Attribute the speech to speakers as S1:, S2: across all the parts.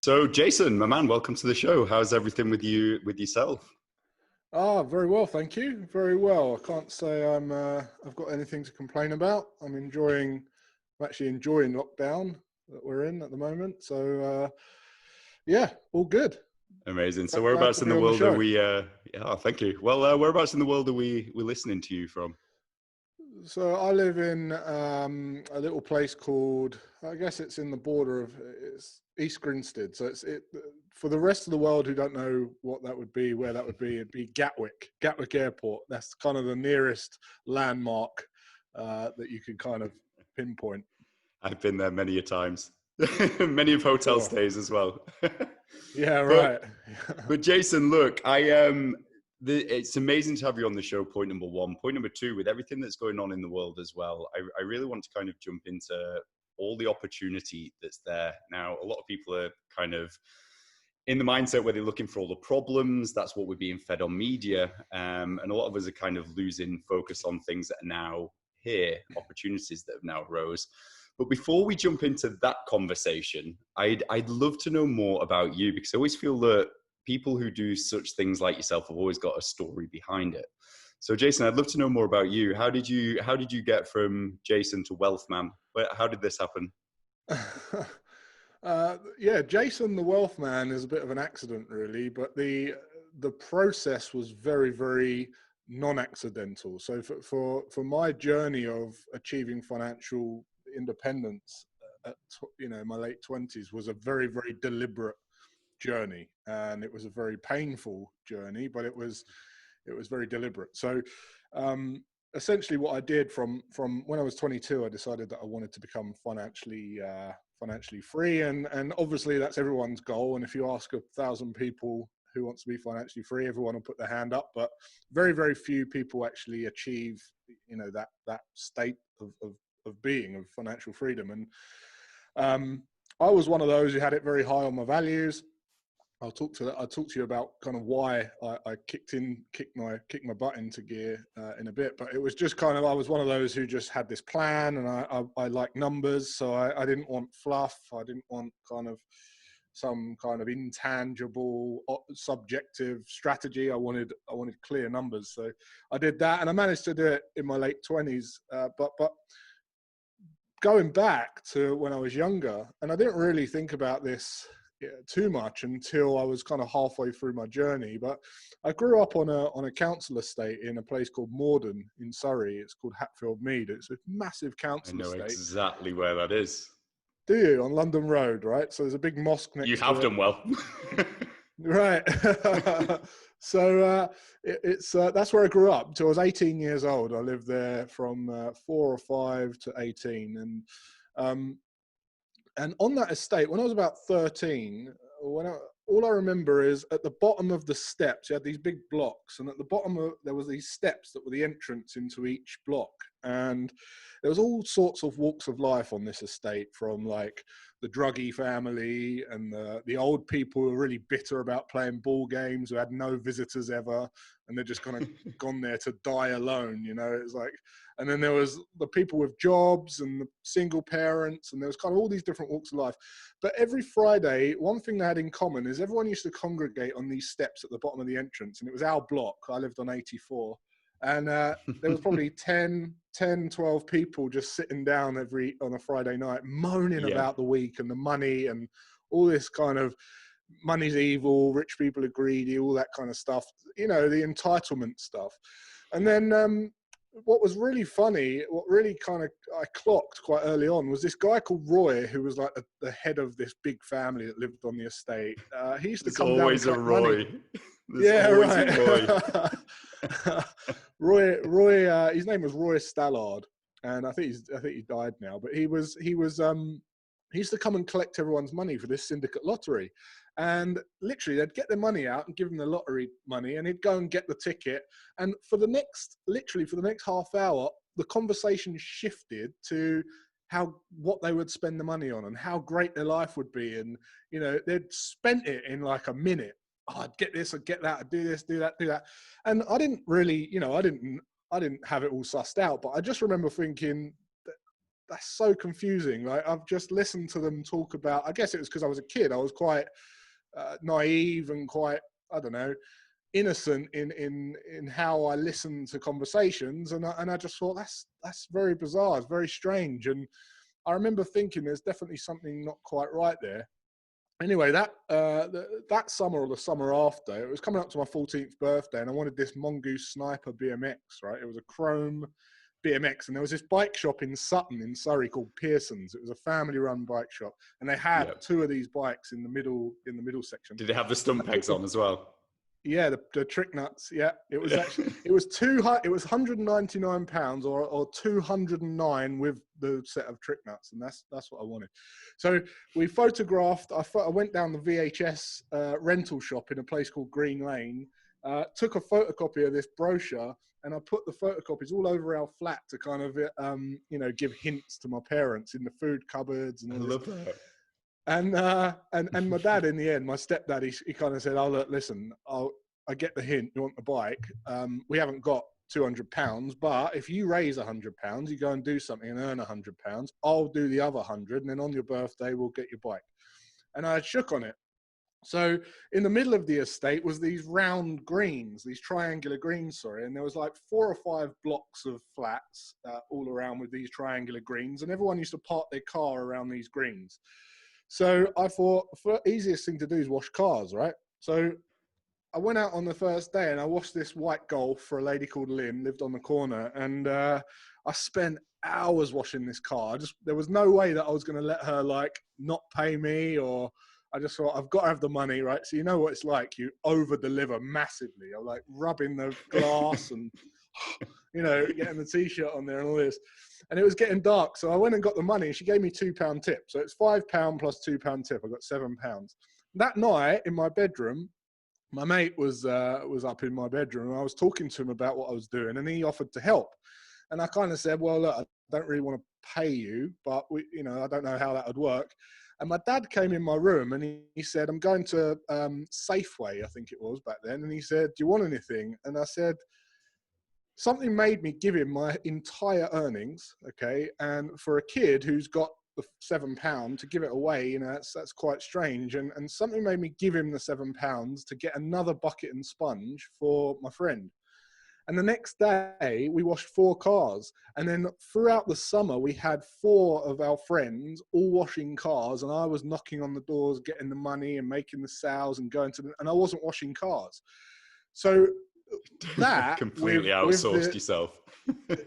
S1: So, Jason, my man, welcome to the show. How's everything with you, with yourself?
S2: Very well, thank you. Very well. I can't say I've got anything to complain about. I'm actually enjoying lockdown that we're in at the moment. So, yeah, all good.
S1: Amazing. So,
S2: Glad to
S1: whereabouts in
S2: be
S1: the
S2: on the
S1: world are
S2: show.
S1: we? Yeah, thank you. Well, whereabouts in the world are we listening to you from?
S2: So I live in a little place called, I guess it's in the border of it's East Grinstead. So for the rest of the world who don't know what that would be, where that would be, it'd be Gatwick Airport. That's kind of the nearest landmark that you can kind of pinpoint.
S1: I've been there many a times, many of hotel
S2: Sure.
S1: stays as well.
S2: Yeah,
S1: but
S2: right.
S1: but Jason, look, it's amazing to have you on the show. Point number one. Point number two, with everything that's going on in the world as well, I really want to kind of jump into all the opportunity that's there now. A lot of people are kind of in the mindset where they're looking for all the problems. That's what we're being fed on media, and a lot of us are kind of losing focus on things that are now here, opportunities that have now arose. But before we jump into that conversation, I'd love to know more about you, because I always feel that people who do such things like yourself have always got a story behind it. So, Jason, I'd love to know more about you. How did you get from Jason to Wealth Man? How did this happen?
S2: Yeah, Jason the Wealth Man is a bit of an accident, really, but the process was very, very non-accidental. So for my journey of achieving financial independence at my late 20s was a very, very deliberate journey, and it was a very painful journey, but it was very deliberate. So essentially what I did from when I was 22, I decided that I wanted to become financially free, and obviously that's everyone's goal. And if you ask 1,000 people who wants to be financially free, everyone will put their hand up, but very, very few people actually achieve that state of being of financial freedom. And I was one of those who had it very high on my values. I'll talk to you about kind of why I kicked my butt into gear in a bit, but it was just kind of, I was one of those who just had this plan, and I like numbers, so I didn't want fluff. I didn't want kind of some kind of intangible, subjective strategy. I wanted clear numbers, so I did that, and I managed to do it in my late 20s. But going back to when I was younger, and I didn't really think about this too much until I was kind of halfway through my journey. But I grew up on a council estate in a place called Morden in Surrey. It's called Hatfield Mead. It's a massive
S1: I
S2: council
S1: know
S2: estate.
S1: exactly where that is.
S2: Do you? On London Road, right? So there's a big mosque
S1: You
S2: next to
S1: have
S2: it.
S1: done well.
S2: Right. So it's that's where I grew up. Until I was 18 years old. I lived there from 4 or 5 to 18. And on that estate, when I was about 13, all I remember is at the bottom of the steps, you had these big blocks, and at the bottom there was these steps that were the entrance into each block. And there was all sorts of walks of life on this estate, from like the druggy family and the old people who were really bitter about playing ball games, who had no visitors ever, and they're just kind of gone there to die alone. It's like, and then there was the people with jobs and the single parents, and there was kind of all these different walks of life. But every Friday, one thing they had in common is everyone used to congregate on these steps at the bottom of the entrance, and it was our block. I lived on 84. And there was probably 12 people just sitting down on a Friday night, moaning
S1: Yeah.
S2: about the week and the money and all this kind of money's evil, rich people are greedy, all that kind of stuff, the entitlement stuff. And then what was really funny, what really kind of I clocked quite early on, was this guy called Roy, who was like the head of this big family that lived on the estate. He used to
S1: There's
S2: come down and
S1: always a
S2: collect money.
S1: Roy. There's
S2: Yeah,
S1: always a
S2: right.
S1: Roy.
S2: Roy. His name was Roy Stallard, and I think he died now. But he used to come and collect everyone's money for this syndicate lottery, and literally they'd get their money out and give him the lottery money, and he'd go and get the ticket. And for the next half hour, the conversation shifted to what they would spend the money on and how great their life would be, and they'd spent it in like a minute. Oh, I'd get this, I'd get that, I'd do this, do that, do that. And I didn't really, I didn't have it all sussed out, but I just remember thinking, that's so confusing. Like, I've just listened to them talk about, I guess it was because I was a kid. I was quite naive and quite, I don't know, innocent in how I listened to conversations. And I just thought that's very bizarre. It's very strange. And I remember thinking there's definitely something not quite right there. Anyway, that summer or the summer after, it was coming up to my 14th birthday, and I wanted this Mongoose Sniper BMX, right? It was a chrome BMX, and there was this bike shop in Sutton in Surrey called Pearson's. It was a family-run bike shop, and they had two of these bikes in the middle section.
S1: Did it have the stump pegs on as well?
S2: Yeah, the trick nuts. Yeah, it was actually it was £199 or 209 with the set of trick nuts, and that's what I wanted. So we photographed. I went down the VHS rental shop in a place called Green Lane. Took a photocopy of this brochure, and I put the photocopies all over our flat to kind of give hints to my parents in the food cupboards and all this.
S1: I love that.
S2: And my dad, in the end, my stepdad, he kind of said, "Oh, look, listen, I get the hint. You want the bike? We haven't got £200, but if you raise £100, you go and do something and earn £100. I'll do the other 100, and then on your birthday, we'll get your bike." And I shook on it. So in the middle of the estate was these round greens, these triangular greens, and there was like 4 or 5 blocks of flats all around with these triangular greens, and everyone used to park their car around these greens. So I thought, the easiest thing to do is wash cars, right? So I went out on the first day and I washed this white Golf for a lady called Lynn, lived on the corner, and I spent hours washing this car. There was no way that I was going to let her not pay me, or I just thought, I've got to have the money, right? So you know what it's like, you over deliver massively. I'm like rubbing the glass and getting the t-shirt on there and all this. And it was getting dark, so I went and got the money. She gave me £2 tip, so it's £5 plus £2 tip. I got £7. That night in my bedroom, my mate was up in my bedroom, and I was talking to him about what I was doing, and he offered to help. And I kind of said, "Well, look, I don't really want to pay you, but I don't know how that would work." And my dad came in my room and he said, "I'm going to Safeway, I think it was back then." And he said, "Do you want anything?" And I said, something made me give him my entire earnings, okay? And for a kid who's got the £7 to give it away, that's quite strange. And something made me give him the £7 to get another bucket and sponge for my friend. And the next day, we washed 4 cars. And then throughout the summer, we had 4 of our friends all washing cars. And I was knocking on the doors, getting the money and making the sales and and I wasn't washing cars. So that
S1: completely outsourced yourself.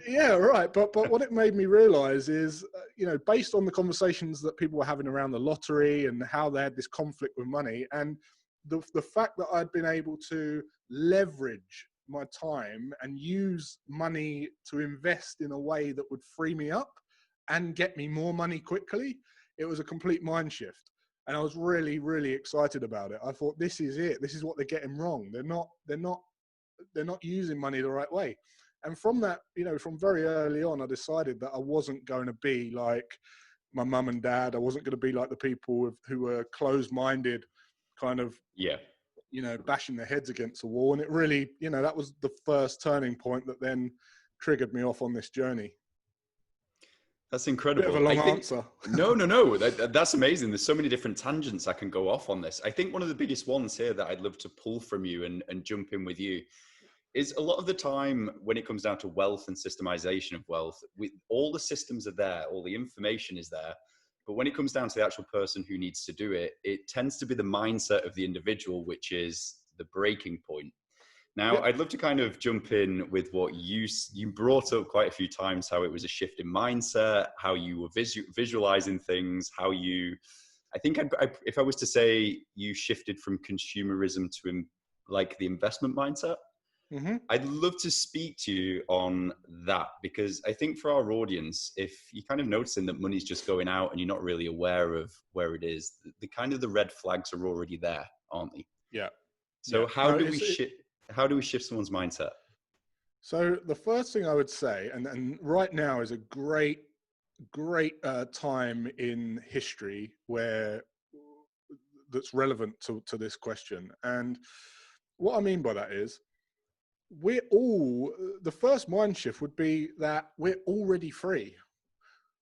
S2: Yeah, right. But what it made me realize is, based on the conversations that people were having around the lottery and how they had this conflict with money, and the fact that I'd been able to leverage my time and use money to invest in a way that would free me up and get me more money quickly, it was a complete mind shift. And I was really, really excited about it. I thought, this is it. This is what they're getting wrong. They're not using money the right way. And from that, from very early on, I decided that I wasn't going to be like my mum and dad. I wasn't going to be like the people who were closed-minded, kind of, bashing their heads against the wall. And it really, that was the first turning point that then triggered me off on this journey.
S1: That's incredible.
S2: Bit of a long answer.
S1: No. That's amazing. There's so many different tangents I can go off on this. I think one of the biggest ones here that I'd love to pull from you and jump in with you is a lot of the time when it comes down to wealth and systemization of wealth, all the systems are there, all the information is there. But when it comes down to the actual person who needs to do it, it tends to be the mindset of the individual, which is the breaking point. Now, I'd love to kind of jump in with what you brought up quite a few times, how it was a shift in mindset, how you were visualizing things, how you, I think if I was to say you shifted from consumerism to the investment mindset,
S2: mm-hmm.
S1: I'd love to speak to you on that, because I think for our audience, if you're kind of noticing that money's just going out and you're not really aware of where it is, the red flags are already there, aren't they?
S2: Yeah.
S1: So how do we shift someone's mindset?
S2: So the first thing I would say, and right now is a great time in history that's relevant to this question. And what I mean by that is, the first mind shift would be that we're already free.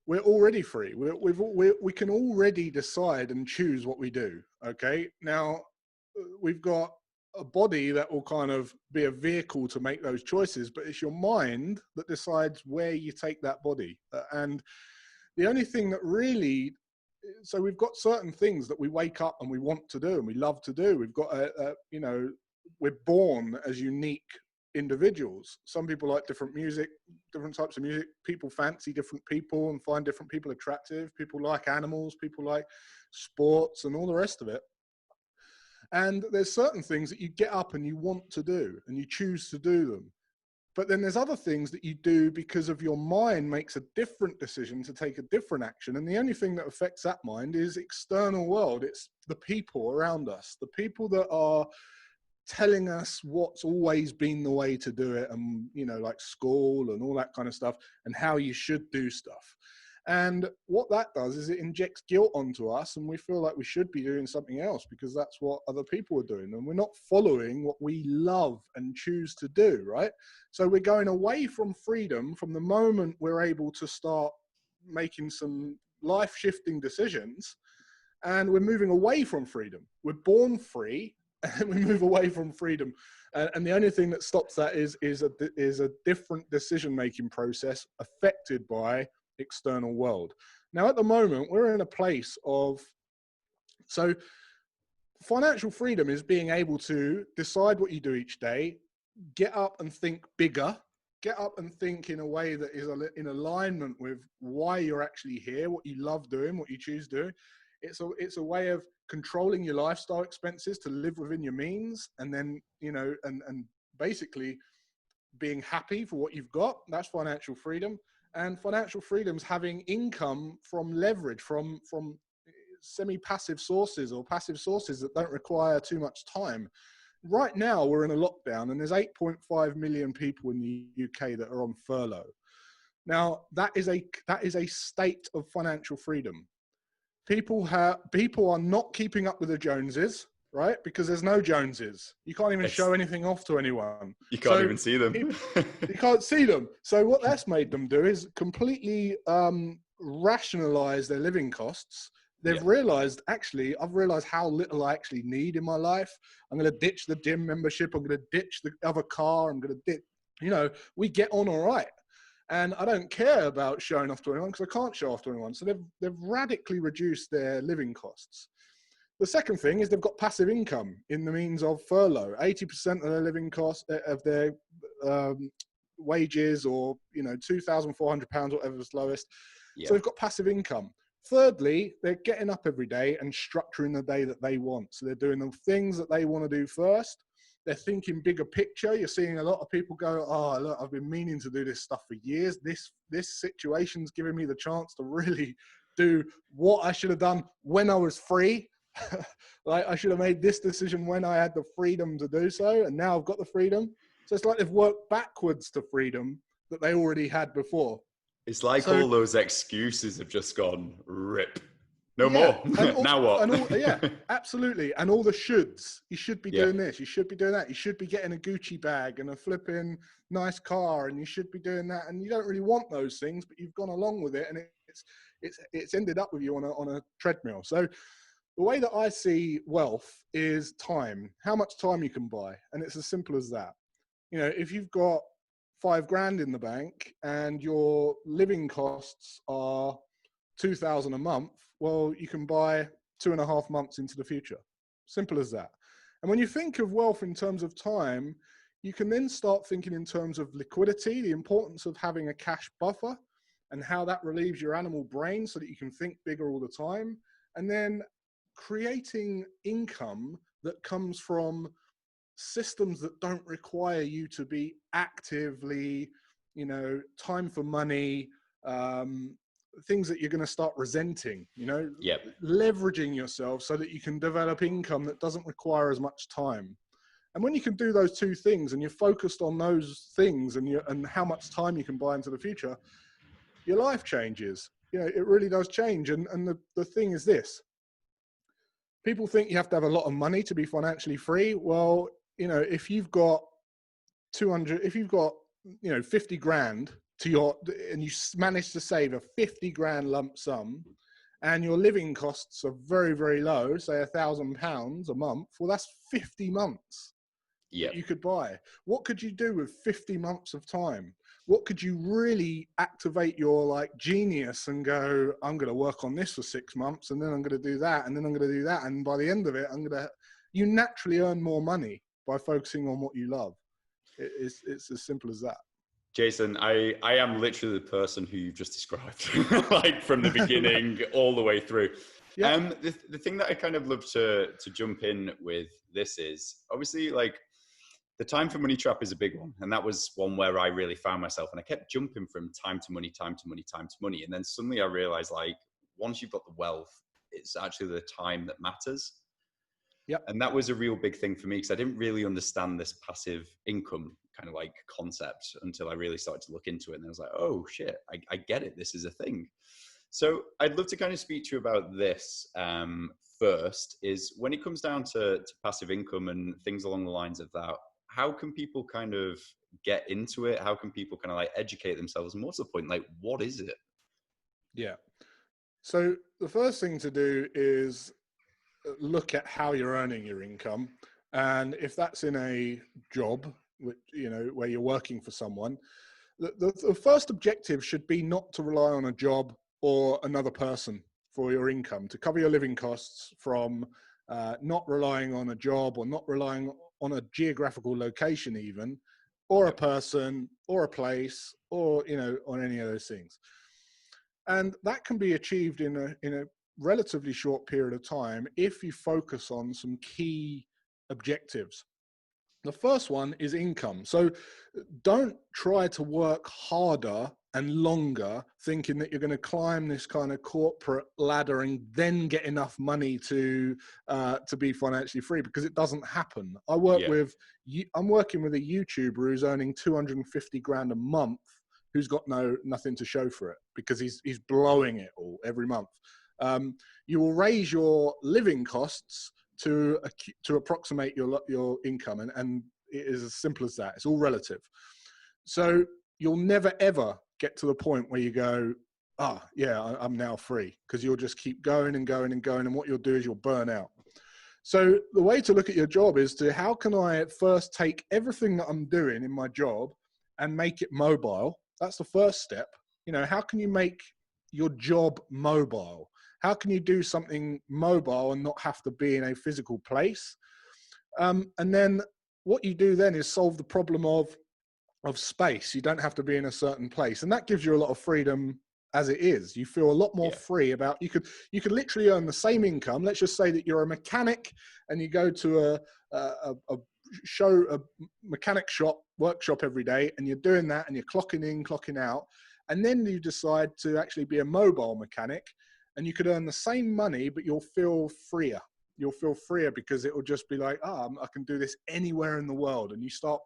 S2: we're already free. We can already decide and choose what we do. Okay. Now we've got a body that will kind of be a vehicle to make those choices, but it's your mind that decides where you take that body. And the only thing that really, so we've got certain things that we wake up and we want to do and we love to do. We've got you know, we're born as unique individuals. Some people like different music, different types of music. People fancy different people and find different people attractive. People like animals, people like sports and all the rest of it. And there's certain things that you get up and you want to do and you choose to do them. But then there's other things that you do because of your mind makes a different decision to take a different action. And the only thing that affects that mind is external world. It's the people around us, the people that are telling us what's always been the way to do it, and, you know, like school and all that kind of stuff, and how you should do stuff. And what that does is it injects guilt onto us, and we feel like we should be doing something else because that's what other people are doing, and we're not following what we love and choose to do, right? So we're going away from freedom from the moment we're able to start making some life-shifting decisions, and we're moving away from freedom. We're born free, and we move away from freedom. And the only thing that stops that is a different decision-making process affected by external world. Now, at the moment, we're in a place of, so financial freedom is being able to decide what you do each day, get up and think bigger, get up and think in a way that is in alignment with why you're actually here, what you love doing, what you choose doing. It's a way of controlling your lifestyle expenses to live within your means, and then, you know, and basically being happy for what you've got. That's financial freedom. And financial freedom's having income from leverage, from semi-passive sources or passive sources that don't require too much time. Right now, we're in a lockdown, and there's 8.5 million people in the UK that are on furlough. Now, that is a state of financial freedom. People are not keeping up with the Joneses, right? Because there's no Joneses. You can't even show anything off to anyone.
S1: You can't even see them.
S2: You can't see them. So what that's made them do is completely rationalize their living costs. They've realized, actually, I've realized how little I actually need in my life. I'm going to ditch the gym membership. I'm going to ditch the other car. I'm going to ditch, you know, we get on all right. And I don't care about showing off to anyone because I can't show off to anyone. So they've radically reduced their living costs. The second thing is they've got passive income in the means of furlough. 80% of their living costs, of their wages, or, you know, £2,400, whatever is lowest. So they've got passive income. Thirdly, they're getting up every day and structuring the day that they want. So they're doing the things that they want to do first. They're thinking bigger picture. You're seeing a lot of people go, oh, look, I've been meaning to do this stuff for years. This situation's giving me the chance to really do what I should have done when I was free. Like, I should have made this decision when I had the freedom to do so, and now I've got the freedom. So it's like they've worked backwards to freedom that they already had before.
S1: It's like all those excuses have just gone rip. No more. Now what?
S2: Yeah, absolutely. And all the shoulds. You should be doing this. You should be doing that. You should be getting a Gucci bag and a flipping nice car, and you should be doing that. And you don't really want those things, but you've gone along with it, and it's ended up with you on a treadmill. So the way that I see wealth is time. How much time you can buy, and it's as simple as that. You know, if you've got £5,000 in the bank and your living costs are 2,000 a month, well, you can buy 2.5 months into the future. Simple as that. And when you think of wealth in terms of time, you can then start thinking in terms of liquidity, the importance of having a cash buffer, and how that relieves your animal brain so that you can think bigger all the time. And then creating income that comes from systems that don't require you to be actively, you know, time for money, things that you're going to start resenting, you know, leveraging yourself so that you can develop income that doesn't require as much time. And when you can do those two things and you're focused on those things and how much time you can buy into the future, your life changes. You know, it really does change. And the thing is this: people think you have to have a lot of money to be financially free. Well, you know, if you've got 50 grand and you manage to save a 50 grand lump sum, and your living costs are very, very low, say £1,000 a month, well, that's 50 months that you could buy. What could you do with 50 months of time? What could you really activate your like genius and go, I'm going to work on this for 6 months, and then I'm going to do that, and then I'm going to do that, and by the end of it, you naturally earn more money by focusing on what you love. It's as simple as that.
S1: Jason, I am literally the person who you've just described, like from the beginning all the way through.
S2: Yeah.
S1: The thing that I kind of love to jump in with this is obviously like the time for money trap is a big one. And that was one where I really found myself, and I kept jumping from time to money, time to money, time to money. And then suddenly I realized, like, once you've got the wealth, it's actually the time that matters.
S2: Yep.
S1: And that was a real big thing for me, because I didn't really understand this passive income kind of like concept until I really started to look into it. And I was like, oh shit, I get it. This is a thing. So I'd love to kind of speak to you about this first, is when it comes down to passive income and things along the lines of that, how can people kind of get into it? How can people kind of like educate themselves? And what's the point? Like, what is it?
S2: Yeah. So the first thing to do is look at how you're earning your income. And if that's in a job, where you're working for someone, the first objective should be not to rely on a job or another person for your income, to cover your living costs from not relying on a job or not relying on a geographical location even, or a person or a place, or, on any of those things. And that can be achieved in a relatively short period of time if you focus on some key objectives. The first one is income. So don't try to work harder and longer thinking that you're going to climb this kind of corporate ladder and then get enough money to be financially free, because it doesn't happen. I'm working with a YouTuber who's earning 250 grand a month, who's got nothing to show for it, because he's blowing it all every month. You will raise your living costs to approximate your income, and it is as simple as that. It's all relative. So you'll never ever get to the point where you go, I'm now free, because you'll just keep going and going and going, and what you'll do is you'll burn out. So the way to look at your job is to, how can I first take everything that I'm doing in my job and make it mobile? That's the first step. How can you make your job mobile? How can you do something mobile and not have to be in a physical place? And then what you do then is solve the problem of space. You don't have to be in a certain place. And that gives you a lot of freedom as it is. You feel a lot more free about, you could literally earn the same income. Let's just say that you're a mechanic and you go to a mechanic workshop every day, and you're doing that and you're clocking in, clocking out. And then you decide to actually be a mobile mechanic, and you could earn the same money, but you'll feel freer. You'll feel freer because it will just be like, I can do this anywhere in the world. And you start,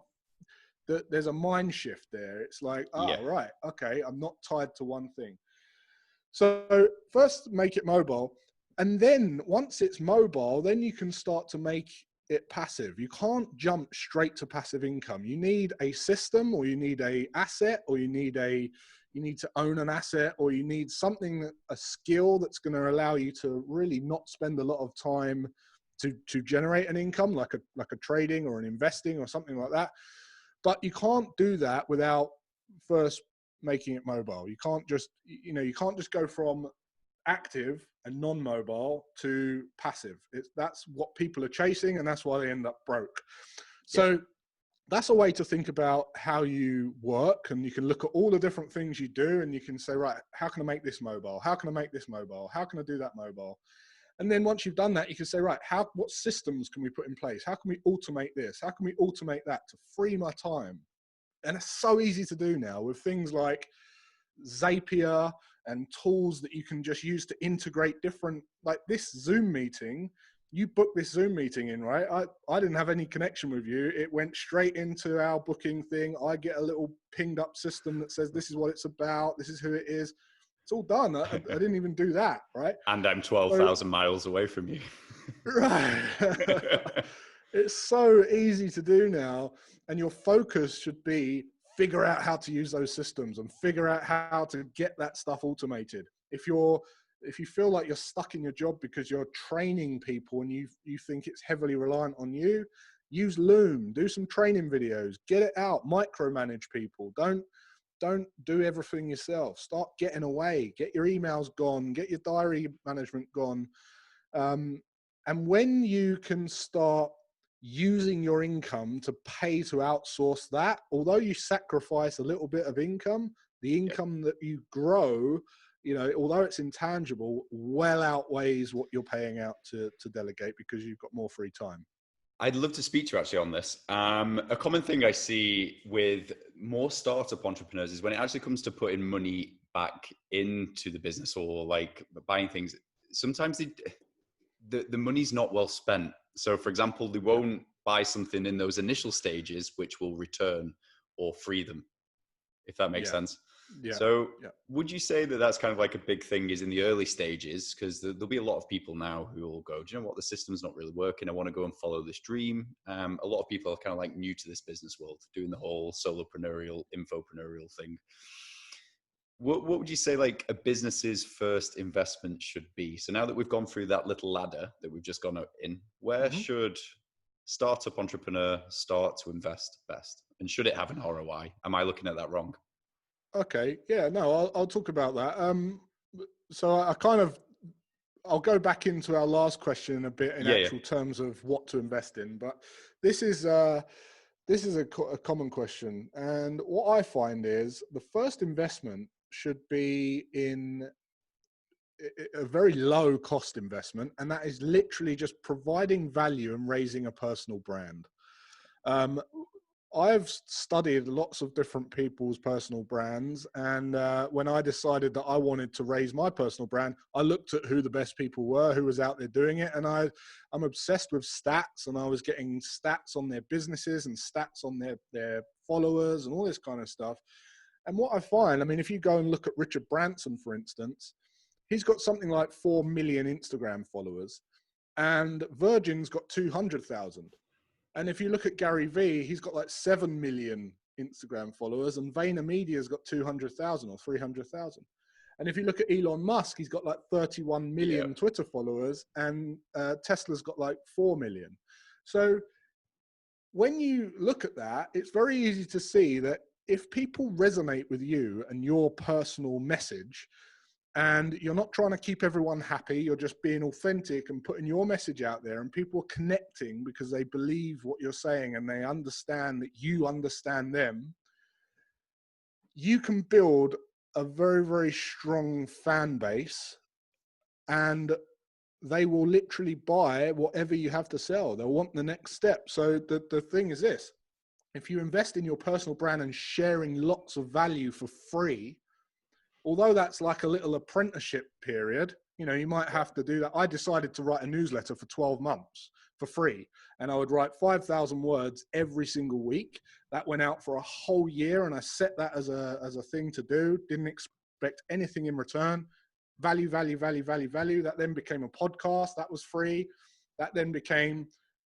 S2: there's a mind shift there. It's like, right, okay, I'm not tied to one thing. So first make it mobile. And then once it's mobile, then you can start to make it passive. You can't jump straight to passive income. You need a system, or you need a asset, or you need to own an asset, or you need something, a skill that's going to allow you to really not spend a lot of time to generate an income, like a trading or an investing or something like that. But you can't do that without first making it mobile. You can't just go from active and non-mobile to passive. That's what people are chasing, and that's why they end up broke. So that's a way to think about how you work, and you can look at all the different things you do, and you can say, right, how can I make this mobile? How can I make this mobile? How can I do that mobile? And then once you've done that, you can say, right, what systems can we put in place? How can we automate this? How can we automate that to free my time? And it's so easy to do now with things like Zapier and tools that you can just use to integrate different, like this Zoom meeting. You booked this Zoom meeting in, right? I didn't have any connection with you. It went straight into our booking thing. I get a little pinged up system that says, this is what it's about. This is who it is. It's all done. I didn't even do that, right?
S1: And I'm 12,000 miles away from you.
S2: Right. It's so easy to do now. And your focus should be figure out how to use those systems and figure out how to get that stuff automated. If you feel like you're stuck in your job because you're training people and you think it's heavily reliant on you, use Loom, do some training videos, get it out, micromanage people. Don't do everything yourself. Start getting away, get your emails gone, get your diary management gone. And when you can start using your income to pay to outsource that, although you sacrifice a little bit of income, the income that you grow, you know, although it's intangible, well outweighs what you're paying out to delegate because you've got more free time.
S1: I'd love to speak to you actually on this. A common thing I see with more startup entrepreneurs is when it actually comes to putting money back into the business or like buying things, sometimes the money's not well spent. So for example, they won't buy something in those initial stages, which will return or free them, if that makes sense.
S2: Yeah.
S1: So would you say that that's kind of like a big thing is in the early stages? Because there'll be a lot of people now who will go, do you know what, the system's not really working. I want to go and follow this dream. A lot of people are kind of like new to this business world, doing the whole solopreneur, infopreneur thing. What would you say like a business's first investment should be? So now that we've gone through that little ladder that we've just gone in, where should startup entrepreneur start to invest best? And should it have an ROI? Am I looking at that wrong?
S2: Okay. Yeah, no, I'll talk about that. So I'll go back into our last question a bit in actual terms of what to invest in, but this is a common question. And what I find is the first investment should be in a very low cost investment. And that is literally just providing value and raising a personal brand. I've studied lots of different people's personal brands. And when I decided that I wanted to raise my personal brand, I looked at who the best people were, who was out there doing it. And I'm obsessed with stats, and I was getting stats on their businesses and stats on their followers and all this kind of stuff. And what I find, I mean, if you go and look at Richard Branson, for instance, he's got something like 4 million Instagram followers, and Virgin's got 200,000. And if you look at Gary Vee, he's got like 7 million Instagram followers, and VaynerMedia's got 200,000 or 300,000. And if you look at Elon Musk, he's got like 31 million Twitter followers, and Tesla's got like 4 million. So when you look at that, it's very easy to see that if people resonate with you and your personal message, and you're not trying to keep everyone happy, you're just being authentic and putting your message out there, and people are connecting because they believe what you're saying and they understand that you understand them, you can build a very, very strong fan base, and they will literally buy whatever you have to sell. They'll want the next step. So the thing is this: if you invest in your personal brand and sharing lots of value for free, although that's like a little apprenticeship period, you know, you might have to do that. I decided to write a newsletter for 12 months for free, and I would write 5,000 words every single week. That went out for a whole year, and I set that as a thing to do. Didn't expect anything in return. Value, value, value, value, value. That then became a podcast. That was free. That then became,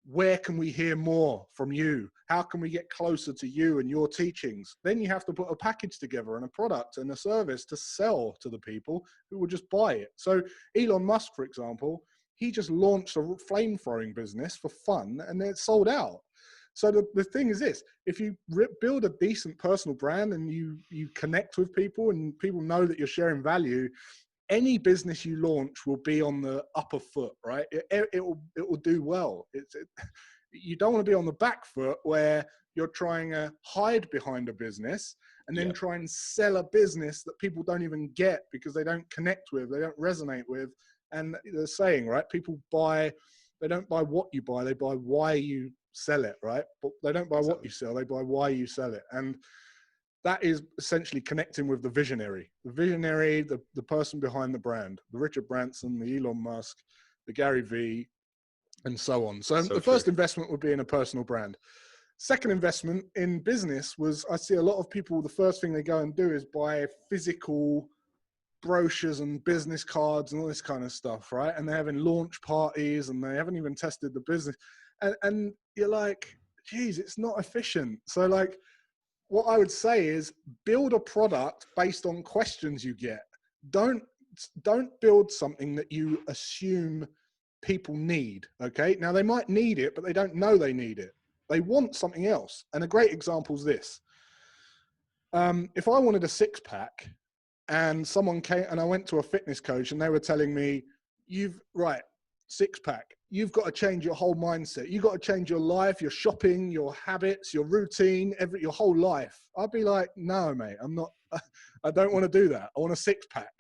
S2: where can we hear more from you? How can we get closer to you and your teachings? Then you have to put a package together and a product and a service to sell to the people who will just buy it. So Elon Musk, for example, he just launched a flame throwing business for fun, and then it sold out. So the thing is this: if you build a decent personal brand and you connect with people and people know that you're sharing value, any business you launch will be on the upper foot, right? It will do well. You don't want to be on the back foot where you're trying to hide behind a business and then try and sell a business that people don't even get because they don't connect with, they don't resonate with. And the saying, right? People they don't buy what you buy, they buy why you sell it, right? But they don't buy what you sell, they buy why you sell it. And that is essentially connecting with the visionary, the person behind the brand, the Richard Branson, the Elon Musk, the Gary Vee, and so on. So the first investment would be in a personal brand. Second investment in business was, I see a lot of people, the first thing they go and do is buy physical brochures and business cards and all this kind of stuff, right? And they're having launch parties and they haven't even tested the business. And you're like, geez, it's not efficient. So like, what I would say is build a product based on questions you get. Don't build something that you assume people need. Okay. Now they might need it, but they don't know they need it. They want something else. And a great example is this. If I wanted a six pack and someone came and I went to a fitness coach and they were telling me, six pack, you've got to change your whole mindset. You've got to change your life, your shopping, your habits, your routine, your whole life. I'd be like, no, mate, I'm not, I don't want to do that. I want a six pack.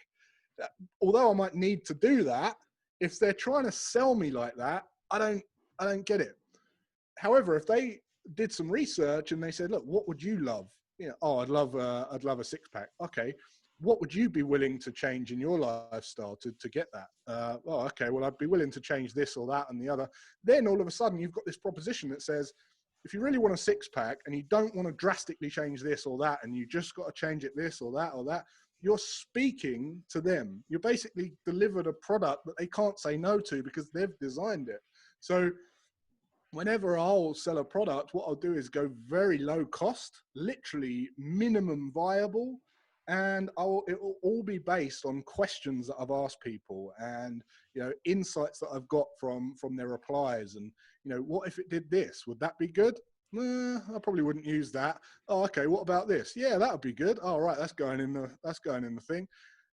S2: Although I might need to do that, if they're trying to sell me like that, I don't get it. However, if they did some research and they said, look, what would you love? You know, oh, I'd love a six pack. Okay. What would you be willing to change in your lifestyle to get that? Okay, well, I'd be willing to change this or that and the other. Then all of a sudden you've got this proposition that says, if you really want a six pack and you don't want to drastically change this or that, and you just got to change it this or that, you're speaking to them. You're basically delivered a product that they can't say no to because they've designed it. So whenever I'll sell a product, what I'll do is go very low cost, literally minimum viable. And it will all be based on questions that I've asked people and, you know, insights that I've got from their replies. And, you know, what if it did this? Would that be good? I probably wouldn't use that. Oh, okay. What about this? Yeah, that would be good. Oh, right. That's going in the thing.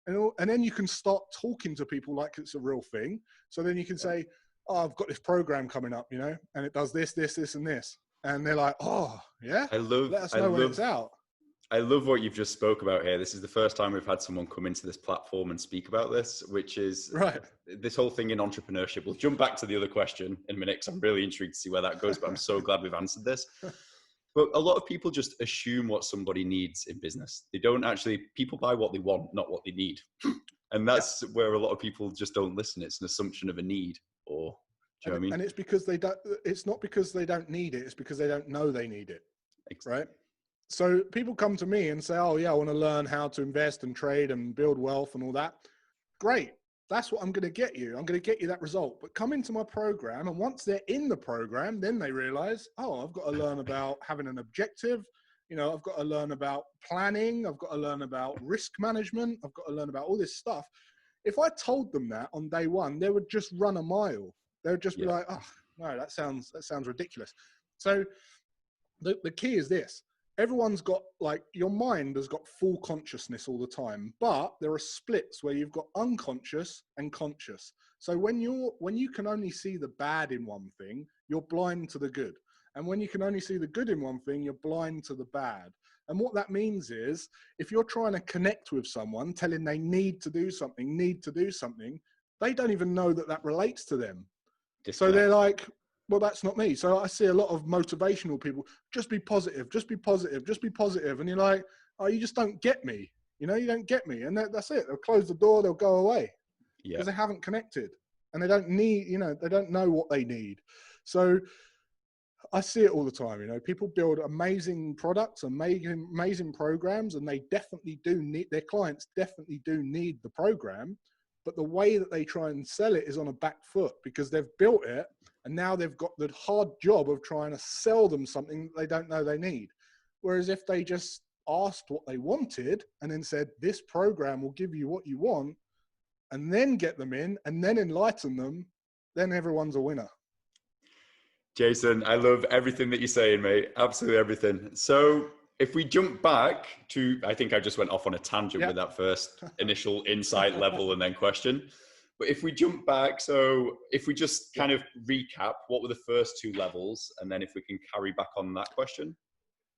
S2: And then you can start talking to people like it's a real thing. So then you can say, oh, I've got this program coming up, you know, and it does this, this, this, and this. And they're like, oh, yeah, let us know when it's out.
S1: I love what you've just spoke about here. This is the first time we've had someone come into this platform and speak about this, which is
S2: right.
S1: This whole thing in entrepreneurship. We'll jump back to the other question in a minute because I'm really intrigued to see where that goes, but I'm so glad we've answered this. But a lot of people just assume what somebody needs in business. They don't actually, people buy what they want, not what they need. And that's where a lot of people just don't listen. It's an assumption of a need, or do you know what I mean?
S2: And it's because it's not because they don't need it. It's because they don't know they need it. Right. So people come to me and say, oh yeah, I want to learn how to invest and trade and build wealth and all that. Great. That's what I'm going to get you. I'm going to get you that result. But come into my program, and once they're in the program, then they realize, oh, I've got to learn about having an objective. You know, I've got to learn about planning. I've got to learn about risk management. I've got to learn about all this stuff. If I told them that on day one, they would just run a mile. They would just be like, oh, no, that sounds ridiculous. So the key is this. Everyone's got, like, your mind has got full consciousness all the time, but there are splits where you've got unconscious and conscious. So when you can only see the bad in one thing, you're blind to the good. And when you can only see the good in one thing, you're blind to the bad. And what that means is, if you're trying to connect with someone, telling they need to do something, they don't even know that relates to them. So they're like, well, that's not me. So I see a lot of motivational people, just be positive, just be positive, just be positive. And you're like, oh, you just don't get me. You know, you don't get me. And that's it. They'll close the door, they'll go away because they haven't connected, and they don't need, you know, they don't know what they need. So I see it all the time. You know, people build amazing products, amazing programs, and they definitely do need, their clients definitely do need the program. But the way that they try and sell it is on a back foot because they've built it, and now they've got the hard job of trying to sell them something that they don't know they need. Whereas if they just asked what they wanted and then said, this program will give you what you want, and then get them in and then enlighten them, then everyone's a winner.
S1: Jason, I love everything that you're saying, mate. Absolutely everything. So if we jump back to, I think I just went off on a tangent with that first initial insight level and then question. But if we jump back, so if we just kind of recap, what were the first two levels? And then if we can carry back on that question.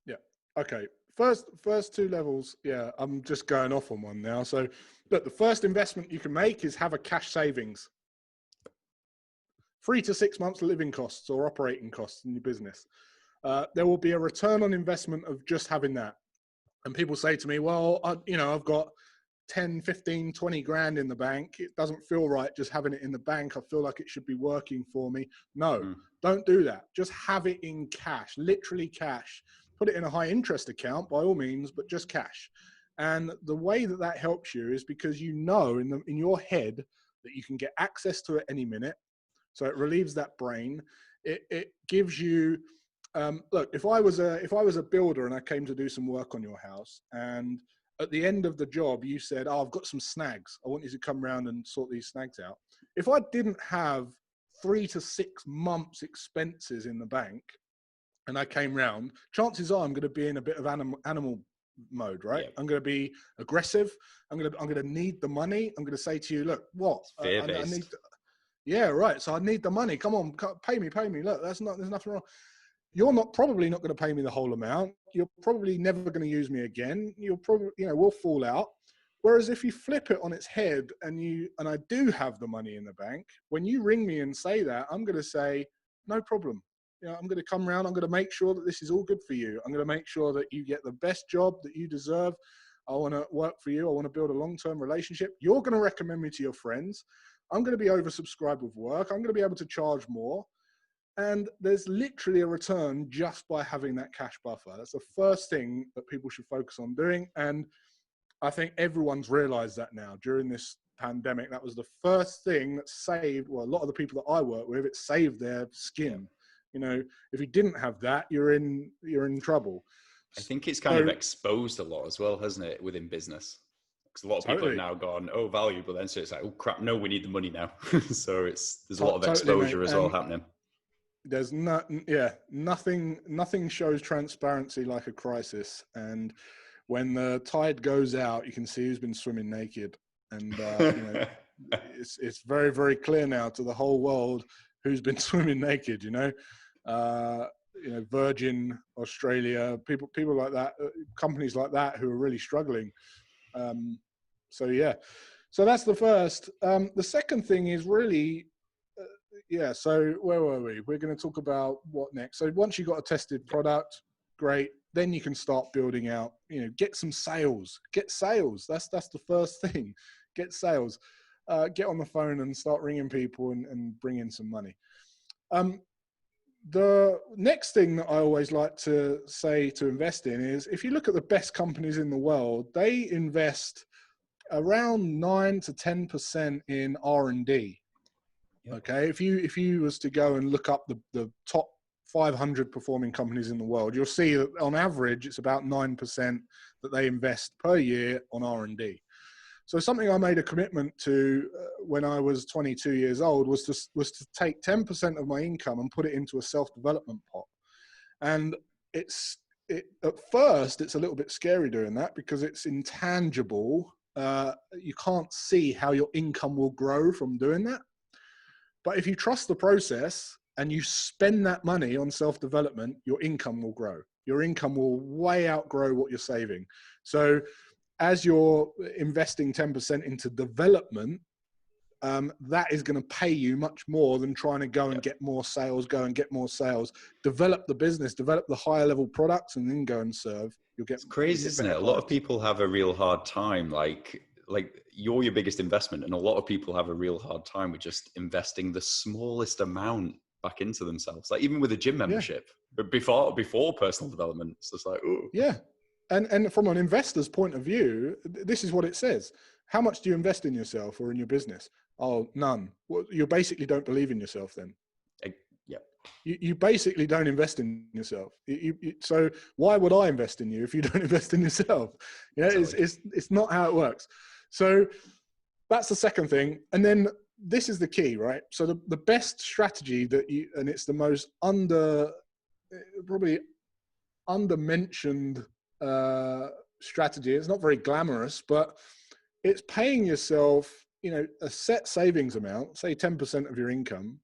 S2: Yeah. Okay. First two levels. Yeah. I'm just going off on one now. So look, the first investment you can make is have a cash savings. 3 to 6 months living costs or operating costs in your business. There will be a return on investment of just having that. And people say to me, well, I've got 10, 15, 20 grand in the bank. It doesn't feel right just having it in the bank. I feel like it should be working for me. No, don't do that. Just have it in cash, literally cash. Put it in a high interest account by all means, but just cash. And the way that helps you is because you know in your head that you can get access to it any minute. So it relieves that brain. It gives you Look, if I was a builder and I came to do some work on your house, and at the end of the job you said, "Oh, I've got some snags. I want you to come around and sort these snags out." If I didn't have 3 to 6 months expenses in the bank, and I came round, chances are I'm going to be in a bit of animal mode, right?
S1: Yeah.
S2: I'm going to be aggressive. I'm going to need the money. I'm going to say to you, "Look, what? I need." Yeah, right. So I need the money. Come on, pay me. Look, there's nothing wrong. You're probably not going to pay me the whole amount. You're probably never going to use me again. You'll probably, we'll fall out. Whereas if you flip it on its head and I do have the money in the bank, when you ring me and say that, I'm going to say, no problem. I'm going to come around. I'm going to make sure that this is all good for you. I'm going to make sure that you get the best job that you deserve. I want to work for you. I want to build a long-term relationship. You're going to recommend me to your friends. I'm going to be oversubscribed with work. I'm going to be able to charge more. And there's literally a return just by having that cash buffer. That's the first thing that people should focus on doing. And I think everyone's realized that now during this pandemic. That was the first thing that saved, well, a lot of the people that I work with, it saved their skin. If you didn't have that, you're in trouble.
S1: I think it's kind of exposed a lot as well, hasn't it, within business? Because a lot of people have now gone, oh, value, but then so it's like, oh crap, no, we need the money now. So there's a lot of exposure as well happening.
S2: There's nothing shows transparency like a crisis. And when the tide goes out, you can see who's been swimming naked. And it's very, very clear now to the whole world who's been swimming naked. Virgin Australia, people like that, companies like that who are really struggling. So that's the first. The second thing is really. So where were we? We're going to talk about what next. So once you've got a tested product, great. Then you can start building out, get some sales. Get sales. That's the first thing. Get sales. Get on the phone and start ringing people and bring in some money. The next thing that I always like to say to invest in is, if you look at the best companies in the world, they invest around 9 to 10% in R&D. Yep. Okay, if you was to go and look up the top 500 performing companies in the world, you'll see that on average it's about 9% that they invest per year on R&D. So something I made a commitment to when I was 22 years old was to take 10% of my income and put it into a self-development pot. And at first it's a little bit scary doing that because it's intangible. You can't see how your income will grow from doing that. But if you trust the process and you spend that money on self-development, your income will grow. Your income will way outgrow what you're saving. So as you're investing 10% into development, that is going to pay you much more than trying to go and get more sales, develop the business, develop the higher level products, and then go and serve.
S1: It's crazy, isn't it? A lot of people have a real hard time, like you're your biggest investment, and a lot of people have a real hard time with just investing the smallest amount back into themselves, like even with a gym membership. But before personal development, it's just like, oh
S2: yeah. And from an investor's point of view, this is what it says. How much do you invest in yourself or in your business? Oh, none. Well, you basically don't believe in yourself then.
S1: Yeah.
S2: You basically don't invest in yourself. So why would I invest in you if you don't invest in yourself? It's not how it works. So that's the second thing. And then this is the key, right? So the best strategy and it's the most probably under-mentioned strategy. It's not very glamorous, but it's paying yourself, a set savings amount, say 10% of your income,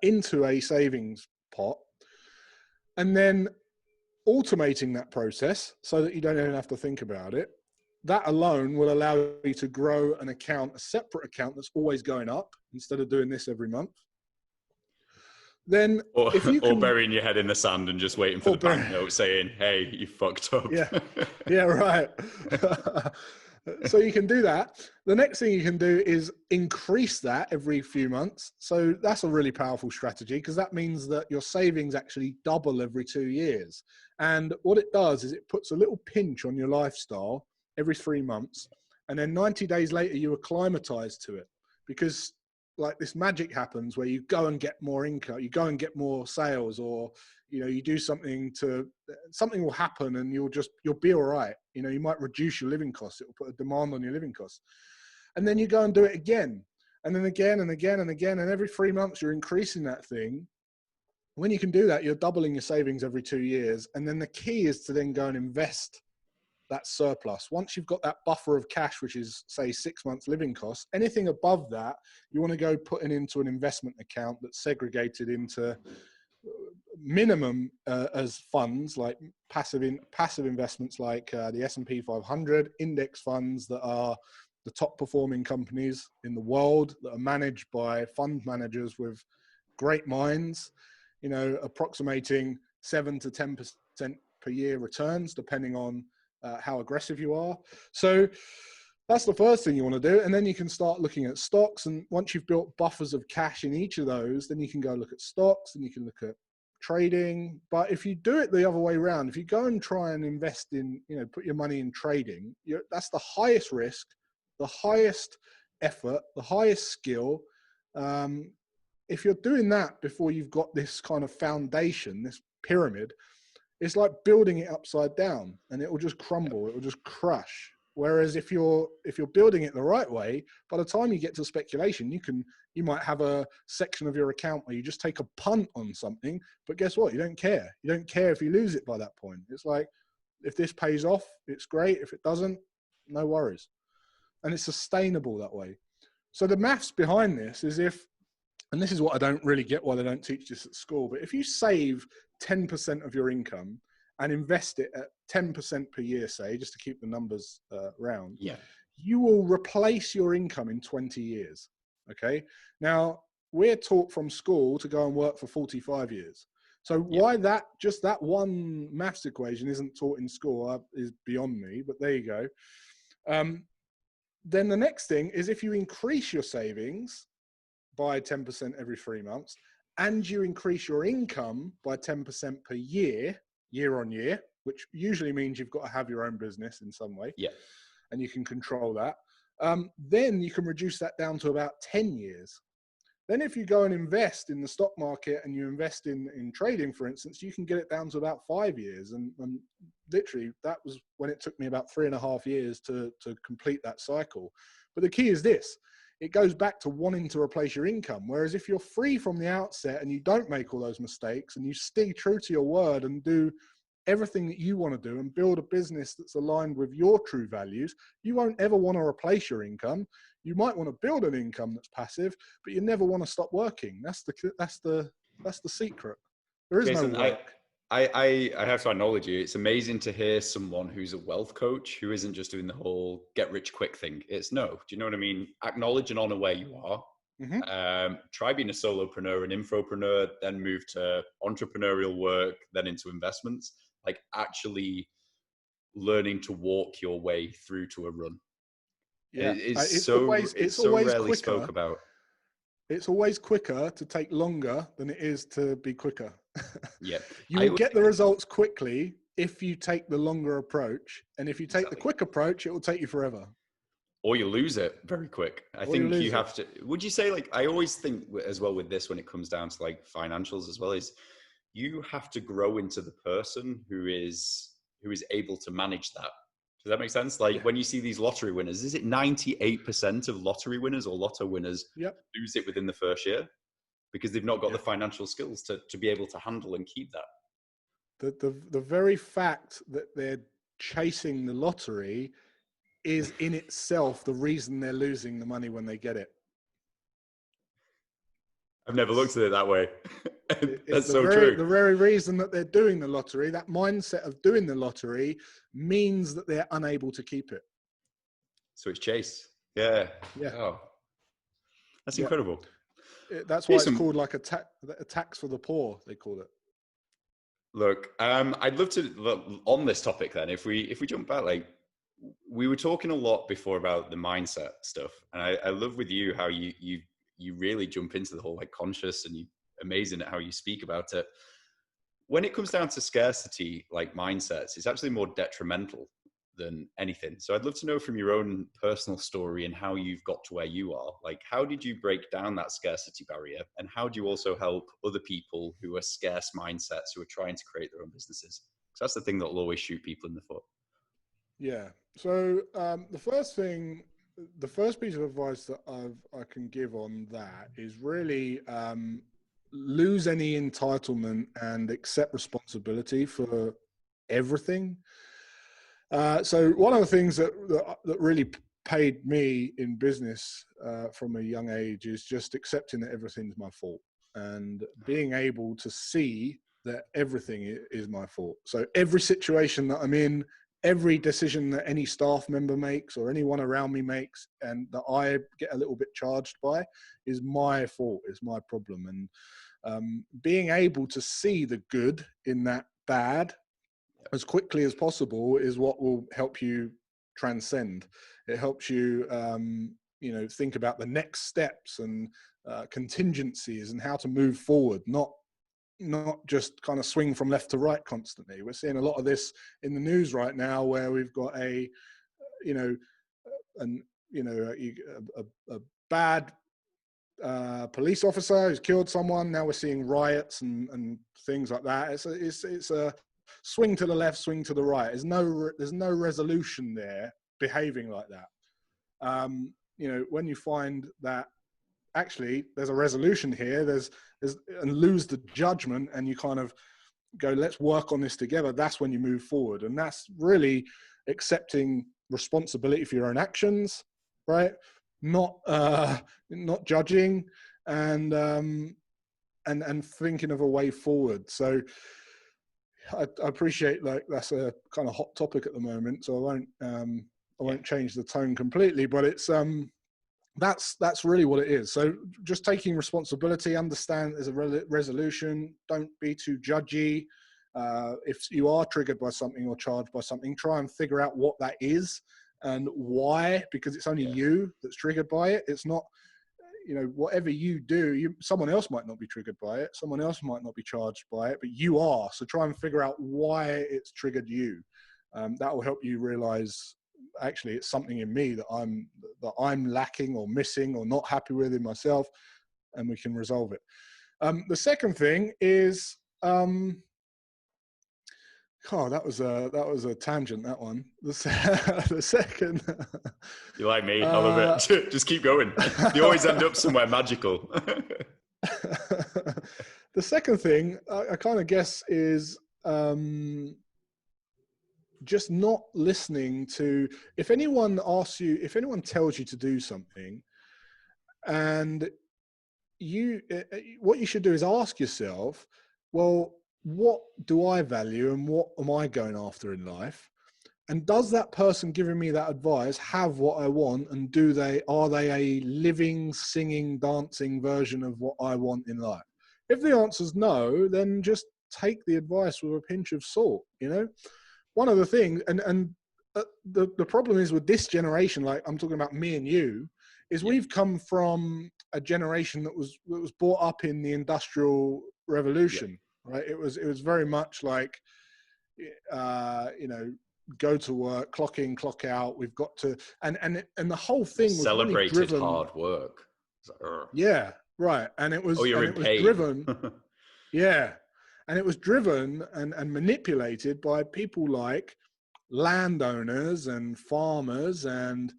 S2: into a savings pot, and then automating that process so that you don't even have to think about it. That alone will allow you to grow a separate account that's always going up instead of doing this every month. Then
S1: or burying your head in the sand and just waiting for the banknote saying, hey, you fucked up.
S2: Yeah, right. So you can do that. The next thing you can do is increase that every few months. So that's a really powerful strategy because that means that your savings actually double every 2 years. And what it does is it puts a little pinch on your lifestyle every 3 months. And then 90 days later, you acclimatize to it because like this magic happens where you go and get more income, you go and get more sales, or you do something will happen and you'll be all right. You might reduce your living costs. It will put a demand on your living costs. And then you go and do it again. And then again and again and again. And every 3 months you're increasing that thing. When you can do that, you're doubling your savings every 2 years. And then the key is to then go and invest that surplus. Once you've got that buffer of cash, which is say 6 months living costs, anything above that, you want to go putting into an investment account that's segregated into minimum as funds, like passive investments like the S&P 500, index funds that are the top performing companies in the world that are managed by fund managers with great minds, approximating 7 to 10% per year returns, depending on how aggressive you are. So that's the first thing you want to do. And then you can start looking at stocks. And once you've built buffers of cash in each of those, then you can go look at stocks and you can look at trading. But if you do it the other way around, if you go and try and invest in, put your money in trading, that's the highest risk, the highest effort, the highest skill. If you're doing that before you've got this kind of foundation, this pyramid, it's like building it upside down and it will just crumble. It will just crush. Whereas if you're building it the right way, by the time you get to speculation, you might have a section of your account where you just take a punt on something, but guess what? You don't care. You don't care if you lose it by that point. It's like, if this pays off, it's great. If it doesn't, no worries. And it's sustainable that way. So the maths behind this is and this is what I don't really get why they don't teach this at school, but if you save 10% of your income and invest it at 10% per year, say, just to keep the numbers round, you will replace your income in 20 years. Okay. Now, we're taught from school to go and work for 45 years. So why just that one maths equation isn't taught in school is beyond me, but there you go. Then the next thing is, if you increase your savings by 10% every 3 months, and you increase your income by 10% per year, year on year, which usually means you've got to have your own business in some way, and you can control that, then you can reduce that down to about 10 years. Then if you go and invest in the stock market and you invest in trading, for instance, you can get it down to about 5 years. And literally, that was when it took me about 3.5 years to complete that cycle. But the key is this. It goes back to wanting to replace your income. Whereas if you're free from the outset and you don't make all those mistakes and you stay true to your word and do everything that you want to do and build a business that's aligned with your true values, you won't ever want to replace your income. You might want to build an income that's passive, but you never want to stop working. That's the secret. There is
S1: Jason,
S2: no work.
S1: I have to acknowledge you. It's amazing to hear someone who's a wealth coach who isn't just doing the whole get rich quick thing. It's no. Do you know what I mean? Acknowledge and honor where you are. Mm-hmm. Try being a solopreneur, an infopreneur, then move to entrepreneurial work, then into investments. Like actually learning to walk your way through to a run.
S2: Yeah,
S1: it's so rarely
S2: quicker.
S1: spoke about.
S2: It's always quicker to take longer than it is to be quicker.
S1: Yeah.
S2: You will get the results quickly if you take the longer approach. And if you take the quick approach, it will take you forever.
S1: Or you lose it very quick. I think you have to, would you say, like, I always think as well with this, when it comes down to like financials as well, is you have to grow into the person who is able to manage that. Does that make sense? Like when you see these lottery winners, is it 98% of lottery winners or lotto winners lose it within the first year because they've not got the financial skills to be able to handle and keep that?
S2: The very fact that they're chasing the lottery is in itself the reason they're losing the money when they get it.
S1: I've never looked at it that way. That's so true.
S2: The very reason that they're doing the lottery, that mindset of doing the lottery, means that they're unable to keep it.
S1: So it's chase. Yeah. Oh, that's incredible.
S2: That's why it's called like a tax for the poor, they call it.
S1: Look, I'd love to, on this topic then, if we jump back, like we were talking a lot before about the mindset stuff. And I love with you how you really jump into the whole like conscious, and you're amazing at how you speak about it. When it comes down to scarcity, like mindsets, it's actually more detrimental. than anything. So I'd love to know from your own personal story and how you've got to where you are. Like, how did you break down that scarcity barrier? And how do you also help other people who are scarce mindsets, who are trying to create their own businesses? Because that's the thing that will always shoot people in the foot.
S2: Yeah. So the first piece of advice that I can give on that is really lose any entitlement and accept responsibility for everything. So one of the things that really paid me in business from a young age is just accepting that everything's my fault and being able to see that everything is my fault. So every situation that I'm in, every decision that any staff member makes or anyone around me makes and that I get a little bit charged by is my fault, is my problem. And being able to see the good in that bad as quickly as possible is what will help you transcend. It helps you, think about the next steps and contingencies and how to move forward, not just kind of swing from left to right constantly. We're seeing a lot of this in the news right now, where we've got a bad police officer who's killed someone. Now we're seeing riots and things like that. It's a swing to the left, swing to the right. There's no resolution there behaving like that. When you find that actually there's a resolution here, and lose the judgment and you kind of go, let's work on this together. That's when you move forward. And that's really accepting responsibility for your own actions, right? Not judging and thinking of a way forward. So I appreciate, like, that's a kind of hot topic at the moment. So I won't change the tone completely, but it's, that's really what it is. So just taking responsibility, understand there's a resolution, don't be too judgy. If you are triggered by something or charged by something, try and figure out what that is and why, because it's only you that's triggered by it. It's not, whatever you do, someone else might not be triggered by it. Someone else might not be charged by it, but you are. So try and figure out why it's triggered you. That will help you realize, actually, it's something in me that I'm lacking or missing or not happy with in myself, and we can resolve it. The second thing is, that was a tangent, that one. The second.
S1: You like me? I love it. Just keep going. You always end up somewhere magical.
S2: The second thing I kind of guess is, just not listening to, if anyone tells you to do something, and what you should do is ask yourself, well, what do I value and what am I going after in life? And does that person giving me that advice have what I want? And are they a living, singing, dancing version of what I want in life? If the answer is no, then just take the advice with a pinch of salt, One of the things, and the problem is with this generation, like I'm talking about me and you, is we've come from a generation that was brought up in the Industrial Revolution, right? It was very much like, go to work, clock in, clock out. We've got to, and the whole thing was
S1: celebrated
S2: really driven,
S1: hard work.
S2: Yeah, right. And it was, driven. Yeah. And it was driven and manipulated by people like landowners and farmers and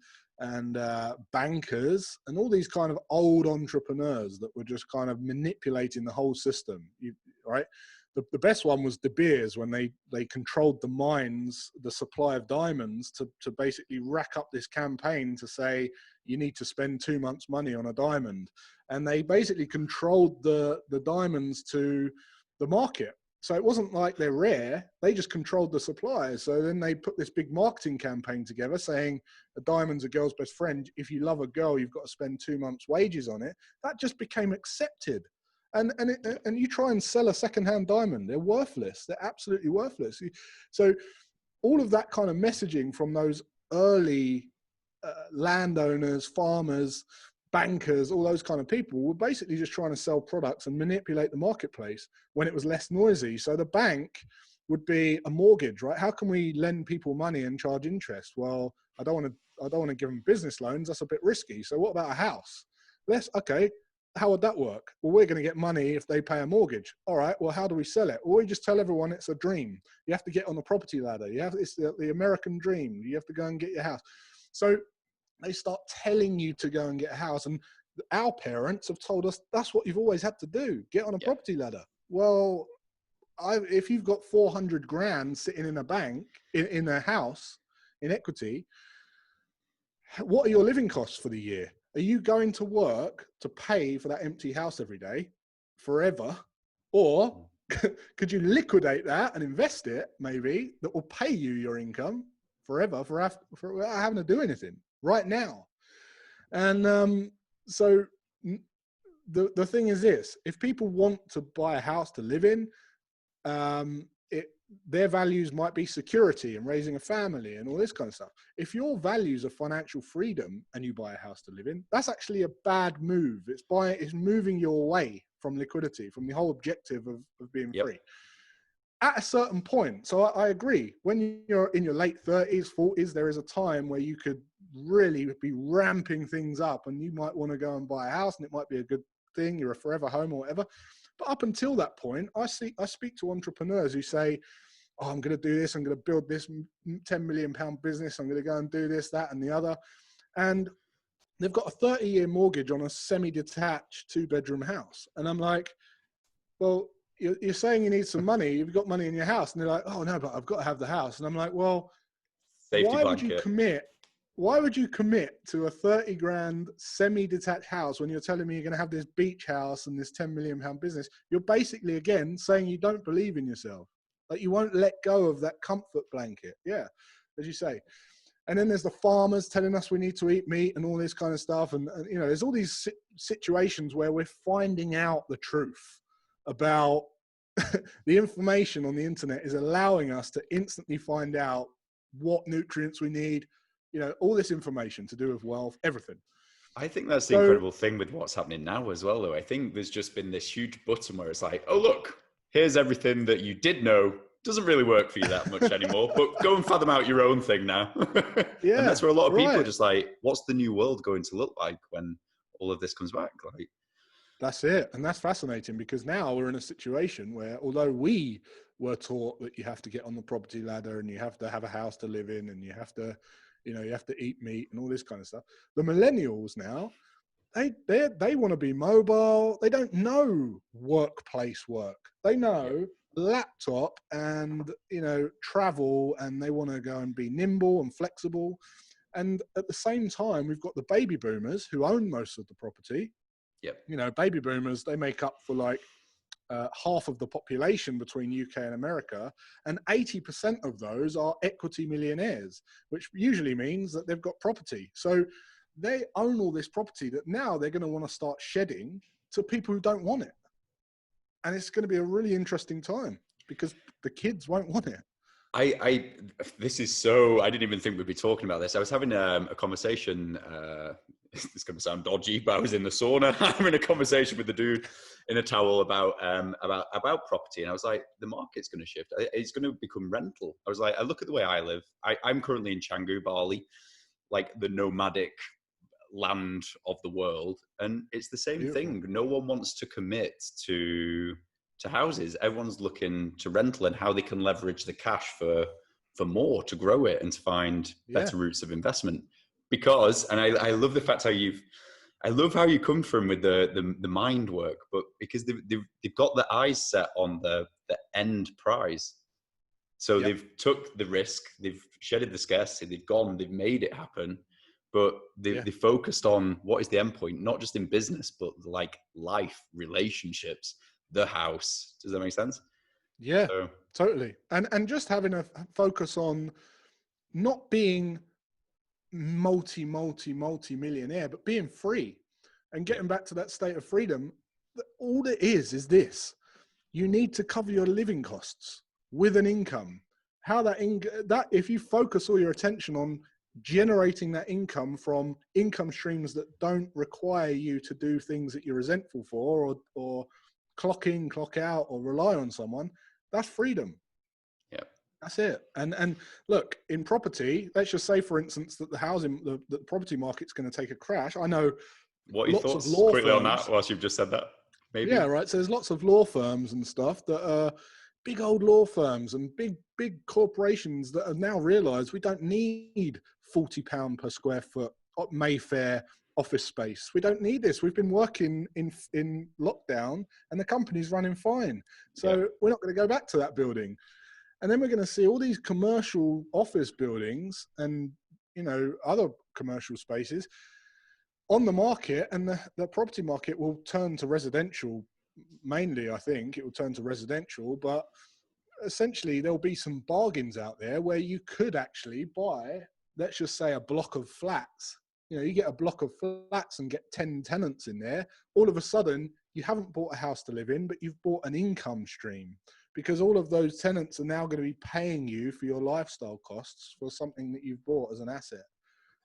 S2: bankers and all these kind of old entrepreneurs that were just kind of manipulating the whole system, right? The best one was De Beers, when they controlled the mines, the supply of diamonds, to basically rack up this campaign to say, you need to spend 2 months' money on a diamond. And they basically controlled the diamonds to the market. So it wasn't like they're rare, they just controlled the supply. So then they put this big marketing campaign together saying a diamond's a girl's best friend. If you love a girl, you've got to spend 2 months' wages on it. That just became accepted. And you try and sell a secondhand diamond, they're worthless. They're absolutely worthless. So all of that kind of messaging from those early landowners, farmers, bankers, all those kind of people were basically just trying to sell products and manipulate the marketplace when it was less noisy. So the bank would be a mortgage, right? How can we lend people money and charge interest? Well, I don't want to give them business loans. That's a bit risky. So what about a house? Okay. How would that work? Well, we're going to get money if they pay a mortgage. All right. Well, how do we sell it? Well, we just tell everyone it's a dream. You have to get on the property ladder. It's the American dream. You have to go and get your house. So they start telling you to go and get a house. And our parents have told us that's what you've always had to do. Get on a property ladder. Well, if you've got 400 grand sitting in a bank, in a house, in equity, what are your living costs for the year? Are you going to work to pay for that empty house every day forever? Or could you liquidate that and invest it, maybe, that will pay you your income forever without having to do anything right now? And so the thing is this: if people want to buy a house to live in, their values might be security and raising a family and all this kind of stuff. If your values are financial freedom and you buy a house to live in, that's actually a bad move. It's moving you away from liquidity, from the whole objective of being free. At a certain point, so I agree, when you're in your late 30s, 40s, there is a time where you could really be ramping things up and you might want to go and buy a house and it might be a good thing. You're a forever home or whatever. But up until that point, I speak to entrepreneurs who say, oh, I'm going to do this. I'm going to build this £10 million business. I'm going to go and do this, that, and the other. And they've got a 30-year mortgage on a semi-detached 2-bedroom house. And I'm like, well, you're saying you need some money. You've got money in your house. And they're like, oh, no, but I've got to have the house. And I'm like, well, why would you commit to a 30 grand semi-detached house when you're telling me you're going to have this beach house and this £10 million business? You're basically, again, saying you don't believe in yourself. Like, you won't let go of that comfort blanket. Yeah, as you say. And then there's the farmers telling us we need to eat meat and all this kind of stuff. And you know, there's all these situations where we're finding out the truth about the information on the internet is allowing us to instantly find out what nutrients we need, you know, all this information to do with wealth, everything.
S1: I think that's the incredible thing with what's happening now as well, though. I think there's just been this huge button where it's like, oh, look, here's everything that you did know. Doesn't really work for you that much anymore, but go and fathom out your own thing now.
S2: Yeah,
S1: and that's where a lot of people are just like, what's the new world going to look like when all of this comes back? Like,
S2: that's it. And that's fascinating, because now we're in a situation where, although we were taught that you have to get on the property ladder and you have to have a house to live in and you have to, you know, you have to eat meat and all this kind of stuff, the millennials now, they want to be mobile. They don't know workplace work. They know laptop and, you know, travel, and they want to go and be nimble and flexible. And at the same time, we've got the baby boomers who own most of the property. You know, baby boomers, they make up for like half of the population between UK and America, and 80% of those are equity millionaires, which usually means that they've got property. So they own all this property that now they're going to want to start shedding to people who don't want it. And it's going to be a really interesting time because the kids won't want it.
S1: This is so, I didn't even think we'd be talking about this. I was having a conversation, it's going to sound dodgy, but I was in the sauna having a conversation with the dude in a towel about property. And I was like, the market's going to shift. It's going to become rental. I was like, I look at the way I live. I'm currently in Canggu, Bali, like the nomadic land of the world. And it's the same thing. No one wants to commit to houses. Everyone's looking to rental and how they can leverage the cash for more, to grow it and to find better routes of investment. Because, and I love the fact I love how you come from with the mind work, but because they've got their eyes set on the end prize. So they've took the risk, they've shedded the scarcity, they've made it happen, but they focused on what is the end point, not just in business, but like life, relationships, the house. Does that make sense?
S2: Yeah, totally. And just having a focus on not being multi-millionaire, but being free and getting back to that state of freedom. All it is this: you need to cover your living costs with an income. How that if you focus all your attention on generating that income from income streams that don't require you to do things that you're resentful for, or clock in, clock out, or rely on someone, that's freedom. That's it. And look, in property, let's just say, for instance, that the property market's going to take a crash. I know
S1: What are your
S2: lots of
S1: thoughts
S2: law
S1: quickly on
S2: firms.
S1: that whilst you've just said that? Maybe?
S2: Yeah, right. So there's lots of law firms and stuff that are big old law firms and big corporations that have now realised we don't need £40 per square foot Mayfair office space. We don't need this. We've been working in lockdown, and the company's running fine. So we're not going to go back to that building. And then we're going to see all these commercial office buildings and, you know, other commercial spaces on the market, and the property market will turn to residential mainly. I think it will turn to residential, but essentially there'll be some bargains out there where you could actually buy, let's just say, a block of flats. You know, you get a block of flats and get 10 tenants in there. All of a sudden, you haven't bought a house to live in, but you've bought an income stream, because all of those tenants are now going to be paying you for your lifestyle costs for something that you've bought as an asset.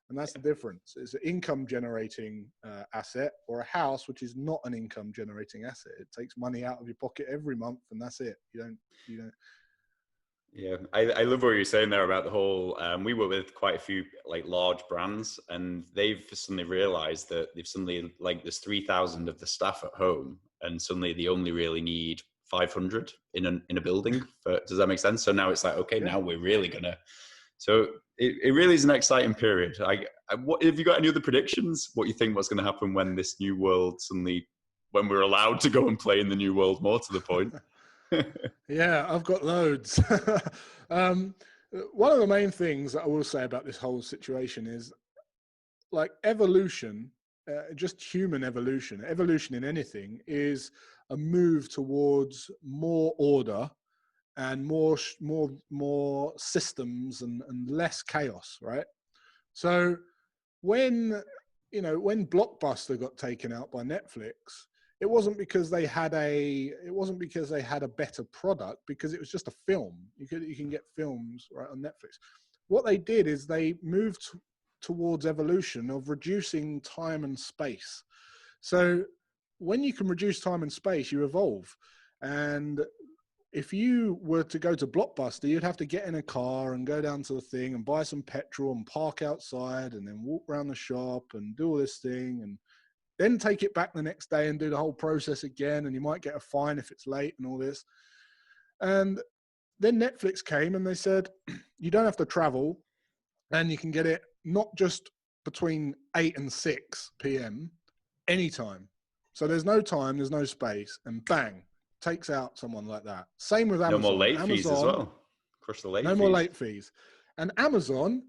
S2: And that's the difference. It's an income generating asset, or a house, which is not an income generating asset. It takes money out of your pocket every month, and that's it. You don't.
S1: Yeah, I love what you're saying there about the whole, we work with quite a few like large brands, and they've suddenly realized that they've suddenly, like, there's 3,000 of the staff at home, and suddenly they only really need 500 in a building. Does that make sense? So now it's like, okay, now we're really gonna, so it really is an exciting period. What have you got any other predictions? What you think what's going to happen when this new world suddenly, when we're allowed to go and play in the new world, more to the point?
S2: Yeah, I've got loads. One of the main things that I will say about this whole situation is, like, evolution, just human evolution. Evolution in anything is a move towards more order and more systems and less chaos, right? So when Blockbuster got taken out by Netflix, it wasn't because they had a better product, because it was just a film. You can get films right on Netflix. What they did is they moved towards evolution of reducing time and space. So when you can reduce time and space, you evolve. And if you were to go to Blockbuster, you'd have to get in a car and go down to the thing and buy some petrol and park outside and then walk around the shop and do all this thing and then take it back the next day and do the whole process again. And you might get a fine if it's late and all this. And then Netflix came and they said, you don't have to travel, and you can get it not just between 8 and 6 p.m., anytime. So there's no time, there's no space, and bang, takes out someone like that. Same with Amazon.
S1: No more late
S2: Amazon,
S1: fees as well. Crush the late fees.
S2: No more late fees. And Amazon,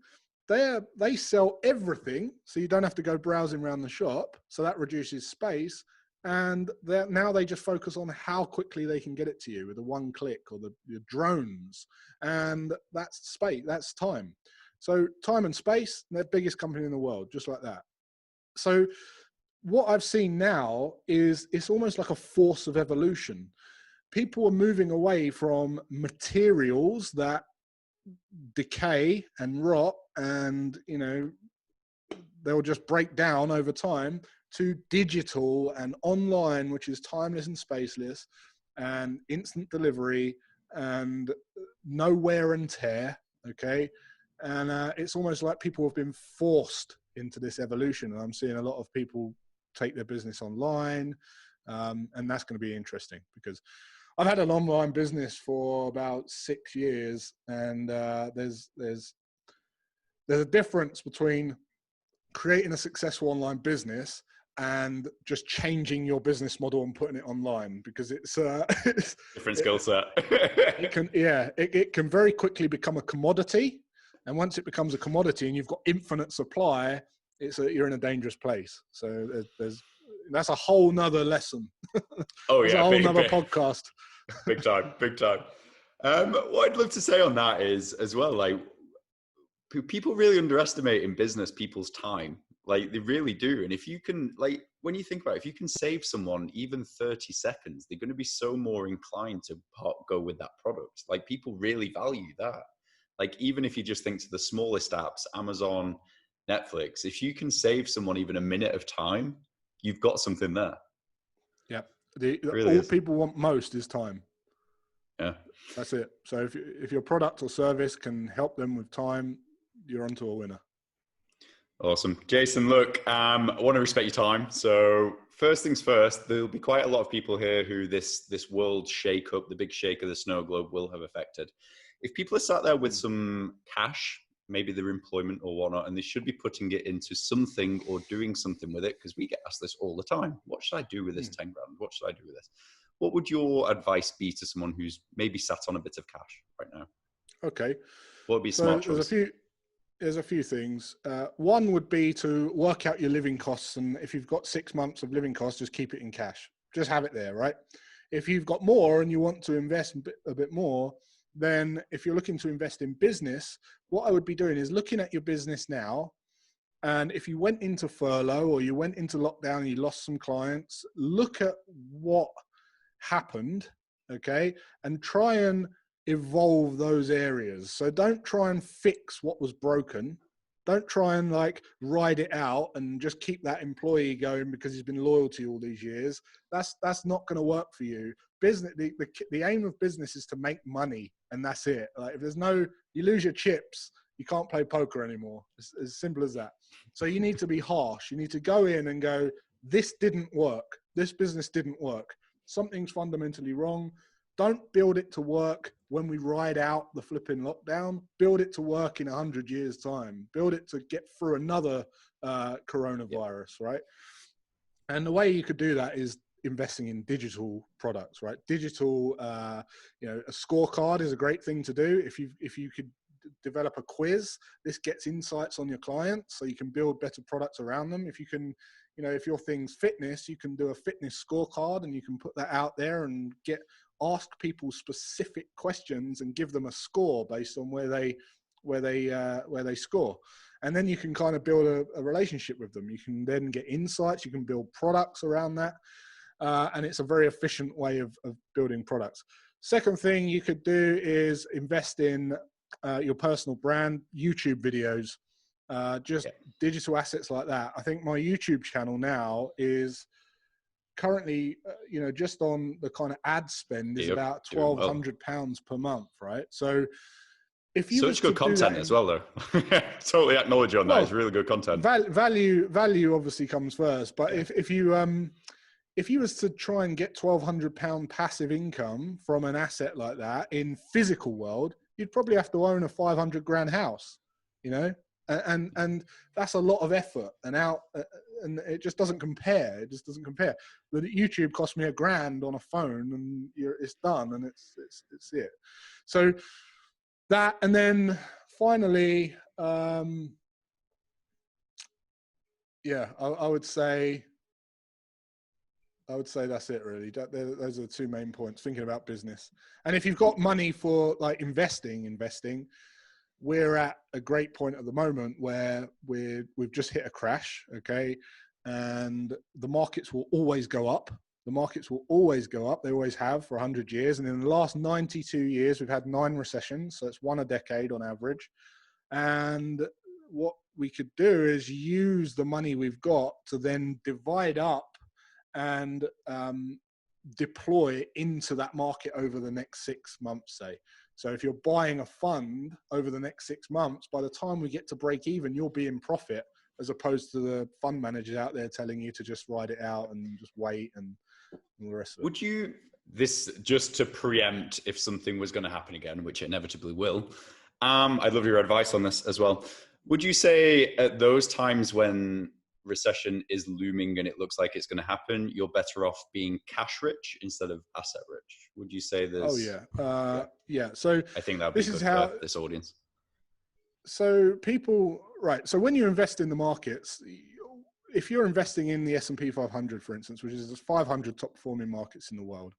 S2: they sell everything, so you don't have to go browsing around the shop. So that reduces space. And now they just focus on how quickly they can get it to you with a one click, or the drones. And that's space, that's time. So time and space, they're the biggest company in the world, just like that. So what I've seen now is it's almost like a force of evolution. People are moving away from materials that decay and rot and, you know, they'll just break down over time, to digital and online, which is timeless and spaceless and instant delivery and no wear and tear. Okay. And it's almost like people have been forced into this evolution. And I'm seeing a lot of people take their business online. And that's going to be interesting, because I've had an online business for about 6 years, and there's a difference between creating a successful online business and just changing your business model and putting it online, because it's
S1: different skill set.
S2: it can very quickly become a commodity, and once it becomes a commodity and you've got infinite supply, you're in a dangerous place. So that's a whole nother lesson.
S1: Oh
S2: yeah, a whole nother podcast.
S1: Big time. What I'd love to say on that is as well, like, people really underestimate in business people's time. Like, they really do. And if you can, like, when you think about it, if you can save someone even 30 seconds, they're going to be so more inclined to go with that product. Like, people really value that. Like, even if you just think to the smallest apps, Amazon, Netflix, if you can save someone even a minute of time, you've got something there.
S2: Yeah.
S1: Really
S2: all people want most is time.
S1: Yeah.
S2: That's it. So if your product or service can help them with time, you're onto a winner.
S1: Awesome. Jason, look, I want to respect your time. So first things first, there'll be quite a lot of people here who this world shake up, the big shake of the snow globe will have affected. If people are sat there with some cash, maybe their employment or whatnot, and they should be putting it into something or doing something with it, because we get asked this all the time. What should I do with this 10 grand? What should I do with this? What would your advice be to someone who's maybe sat on a bit of cash right now?
S2: Okay.
S1: What would be a
S2: So
S1: smart choice?
S2: there's a few things. One would be to work out your living costs. And if you've got 6 months of living costs, just keep it in cash. Just have it there, right? If you've got more and you want to invest a bit more, then if you're looking to invest in business, what I would be doing is looking at your business now. And if you went into furlough or you went into lockdown and you lost some clients, look at what happened, okay? And try and evolve those areas. So don't try and fix what was broken. Don't try and like ride it out and just keep that employee going because he's been loyal to you all these years. That's not going to work for you. Business, the aim of business is to make money, and that's it. Like if you lose your chips, you can't play poker anymore. It's as simple as that. So you need to be harsh. You need to go in and go, this didn't work. This business didn't work. Something's fundamentally wrong. Don't build it to work when we ride out the flipping lockdown. Build it to work in 100 years' time. Build it to get through another coronavirus, right? And the way you could do that is investing in digital products, right? Digital, a scorecard is a great thing to do. If you could develop a quiz, this gets insights on your clients, so you can build better products around them. If you can, if your thing's fitness, you can do a fitness scorecard and you can put that out there and ask people specific questions and give them a score based on where they score. And then you can kind of build a relationship with them. You can then get insights, you can build products around that. And it's a very efficient way of building products. Second thing you could do is invest in your personal brand, YouTube videos, digital assets like that. I think my YouTube channel now is currently, just on the kind of ad spend is about £1,200 per month, right? So if you
S1: such good content as well, though. Totally acknowledge you on that. It's really good content.
S2: Value obviously comes first, but if you was to try and get £1,200 passive income from an asset like that in physical world, you'd probably have to own a 500 grand house, and that's a lot of effort and it just doesn't compare. It just doesn't compare. But YouTube cost me £1,000 on a phone and it's done and it's it. So that, and then finally, I would say that's it really. Those are the two main points, thinking about business. And if you've got money for like investing, we're at a great point at the moment where we've just hit a crash, okay? And the markets will always go up. The markets will always go up. They always have for 100 years. And in the last 92 years, we've had 9 recessions. So it's one a decade on average. And what we could do is use the money we've got to then divide up and deploy into that market over the next 6 months, say. So if you're buying a fund over the next 6 months, by the time we get to break even, you'll be in profit, as opposed to the fund managers out there telling you to just ride it out and just wait and the rest of it.
S1: Would you, this just to preempt if something was going to happen again, which it inevitably will, I'd love your advice on this as well. Would you say at those times when recession is looming and it looks like it's going to happen, you're better off being cash rich instead of asset rich? Would you say there's...
S2: Oh yeah. So
S1: I think that would be good for this audience.
S2: So so when you invest in the markets, if you're investing in the S&P 500, for instance, which is the 500 top performing markets in the world,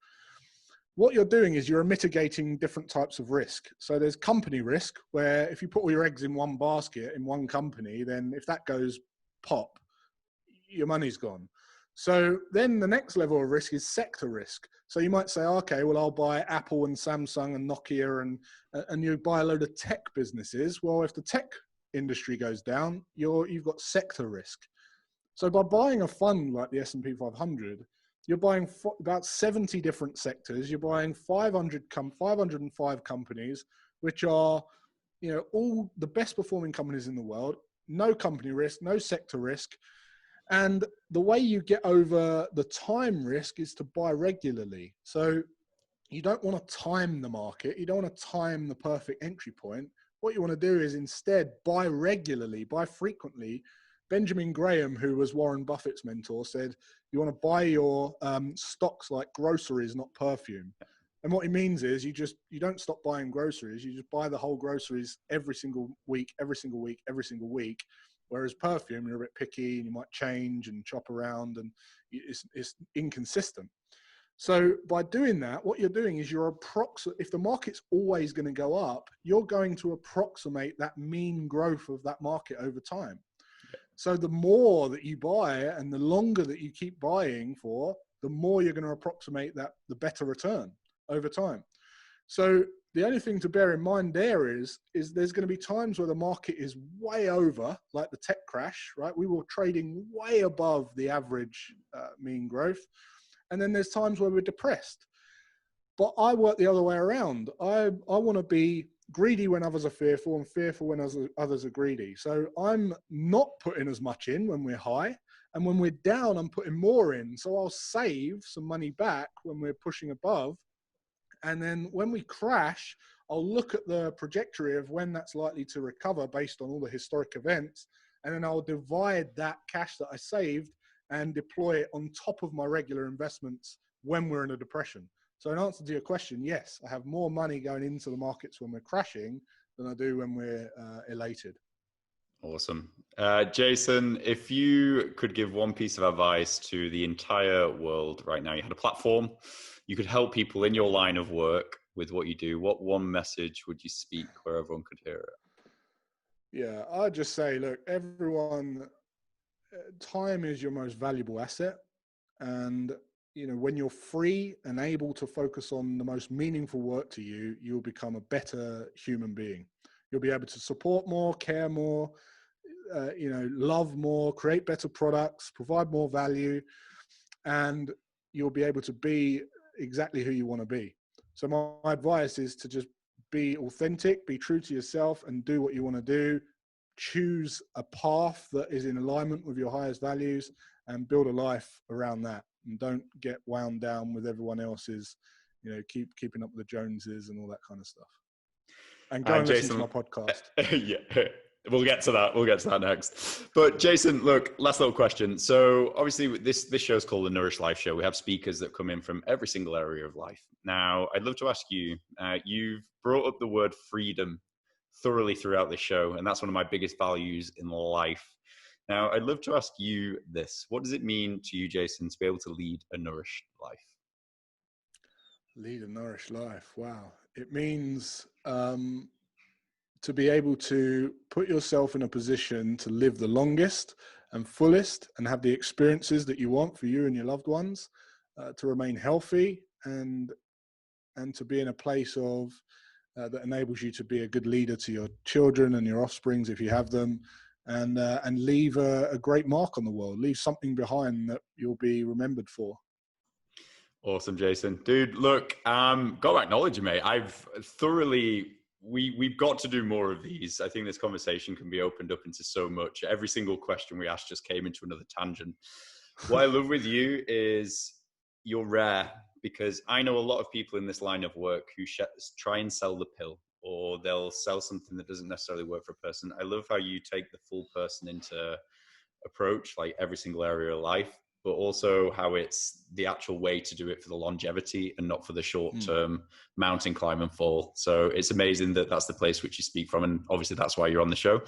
S2: what you're doing is you're mitigating different types of risk. So there's company risk, where if you put all your eggs in one basket in one company, then if that goes pop, your money's gone. So then the next level of risk is sector risk. So you might say, okay, well, I'll buy Apple and Samsung and Nokia and you buy a load of tech businesses. Well, if the tech industry goes down, you've got sector risk. So by buying a fund like the S&P 500, you're buying about 70 different sectors. You're buying 505 companies, which are, all the best performing companies in the world. No company risk, no sector risk. And the way you get over the time risk is to buy regularly. So you don't want to time the market. You don't want to time the perfect entry point. What you want to do is instead buy regularly, buy frequently. Benjamin Graham, who was Warren Buffett's mentor, said, you want to buy your stocks like groceries, not perfume. And what he means is you don't stop buying groceries. You just buy the whole groceries every single week, every single week, every single week. Whereas perfume, you're a bit picky and you might change and chop around and it's inconsistent. So by doing that, what you're doing is if the market's always going to go up, you're going to approximate that mean growth of that market over time. So the more that you buy and the longer that you keep buying for, the more you're going to approximate the better return over time. So the only thing to bear in mind there is there's going to be times where the market is way over, like the tech crash, right? We were trading way above the average mean growth. And then there's times where we're depressed. But I work the other way around. I want to be greedy when others are fearful and fearful when others are greedy. So I'm not putting as much in when we're high. And when we're down, I'm putting more in. So I'll save some money back when we're pushing above. And then when we crash, I'll look at the trajectory of when that's likely to recover based on all the historic events. And then I'll divide that cash that I saved and deploy it on top of my regular investments when we're in a depression. So in answer to your question, yes, I have more money going into the markets when we're crashing than I do when we're elated.
S1: Awesome. Jason, if you could give one piece of advice to the entire world right now, you had a platform, you could help people in your line of work with what you do, what one message would you speak where everyone could hear it?
S2: Yeah, I'd just say, look, everyone, time is your most valuable asset. And, when you're free and able to focus on the most meaningful work to you, you'll become a better human being. You'll be able to support more, care more, love more, create better products, provide more value, and you'll be able to be exactly who you want to be. So my advice is to just be authentic, be true to yourself, and do what you want to do. Choose a path that is in alignment with your highest values and build a life around that. And don't get wound down with everyone else's, keeping up with the Joneses and all that kind of stuff. And go and
S1: Jason,
S2: listen to my podcast.
S1: Yeah, we'll get to that. We'll get to that next. But Jason, look, last little question. So obviously this show is called the Nourish Life Show. We have speakers that come in from every single area of life. Now, I'd love to ask you, you've brought up the word freedom thoroughly throughout the show, and that's one of my biggest values in life. Now, I'd love to ask you this. What does it mean to you, Jason, to be able to lead a nourished life?
S2: Lead a nourished life. Wow. It means to be able to put yourself in a position to live the longest and fullest and have the experiences that you want for you and your loved ones, to remain healthy and to be in a place of that enables you to be a good leader to your children and your offsprings if you have them, and leave a great mark on the world, leave something behind that you'll be remembered for.
S1: Awesome, Jason. Dude, look, got to acknowledge you, mate. We've got to do more of these. I think this conversation can be opened up into so much. Every single question we asked just came into another tangent. What I love with you is you're rare, because I know a lot of people in this line of work who try and sell the pill, or they'll sell something that doesn't necessarily work for a person. I love how you take the full person into approach, like every single area of life, but also how it's the actual way to do it for the longevity and not for the short-term mountain climb and fall. So it's amazing that that's the place which you speak from. And obviously that's why you're on the show.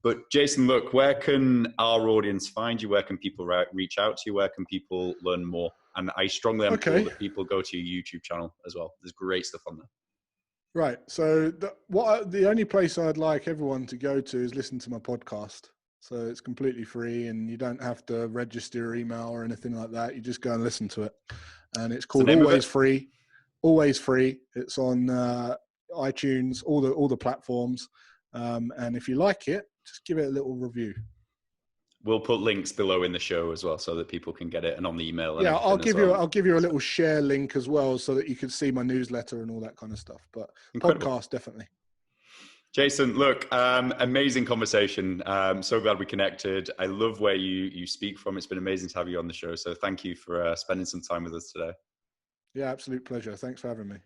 S1: But Jason, look, where can our audience find you? Where can people reach out to you? Where can people learn more? And I strongly implore that people go to your YouTube channel as well. There's great stuff on there.
S2: Right. So the only place I'd like everyone to go to is listen to my podcast. So it's completely free and you don't have to register your email or anything like that. You just go and listen to it. And it's called Always Free. Always Free. It's on iTunes, all the platforms. And if you like it, just give it a little review.
S1: We'll put links below in the show as well, so that people can get it, and on the email. And
S2: yeah, I'll give
S1: well.
S2: I'll give you a little share link as well, so that you can see my newsletter and all that kind of stuff. But
S1: Incredible.
S2: podcast, definitely.
S1: Jason, look, amazing conversation. So glad we connected. I love where you speak from. It's been amazing to have you on the show. So thank you for spending some time with us today.
S2: Yeah, absolute pleasure. Thanks for having me.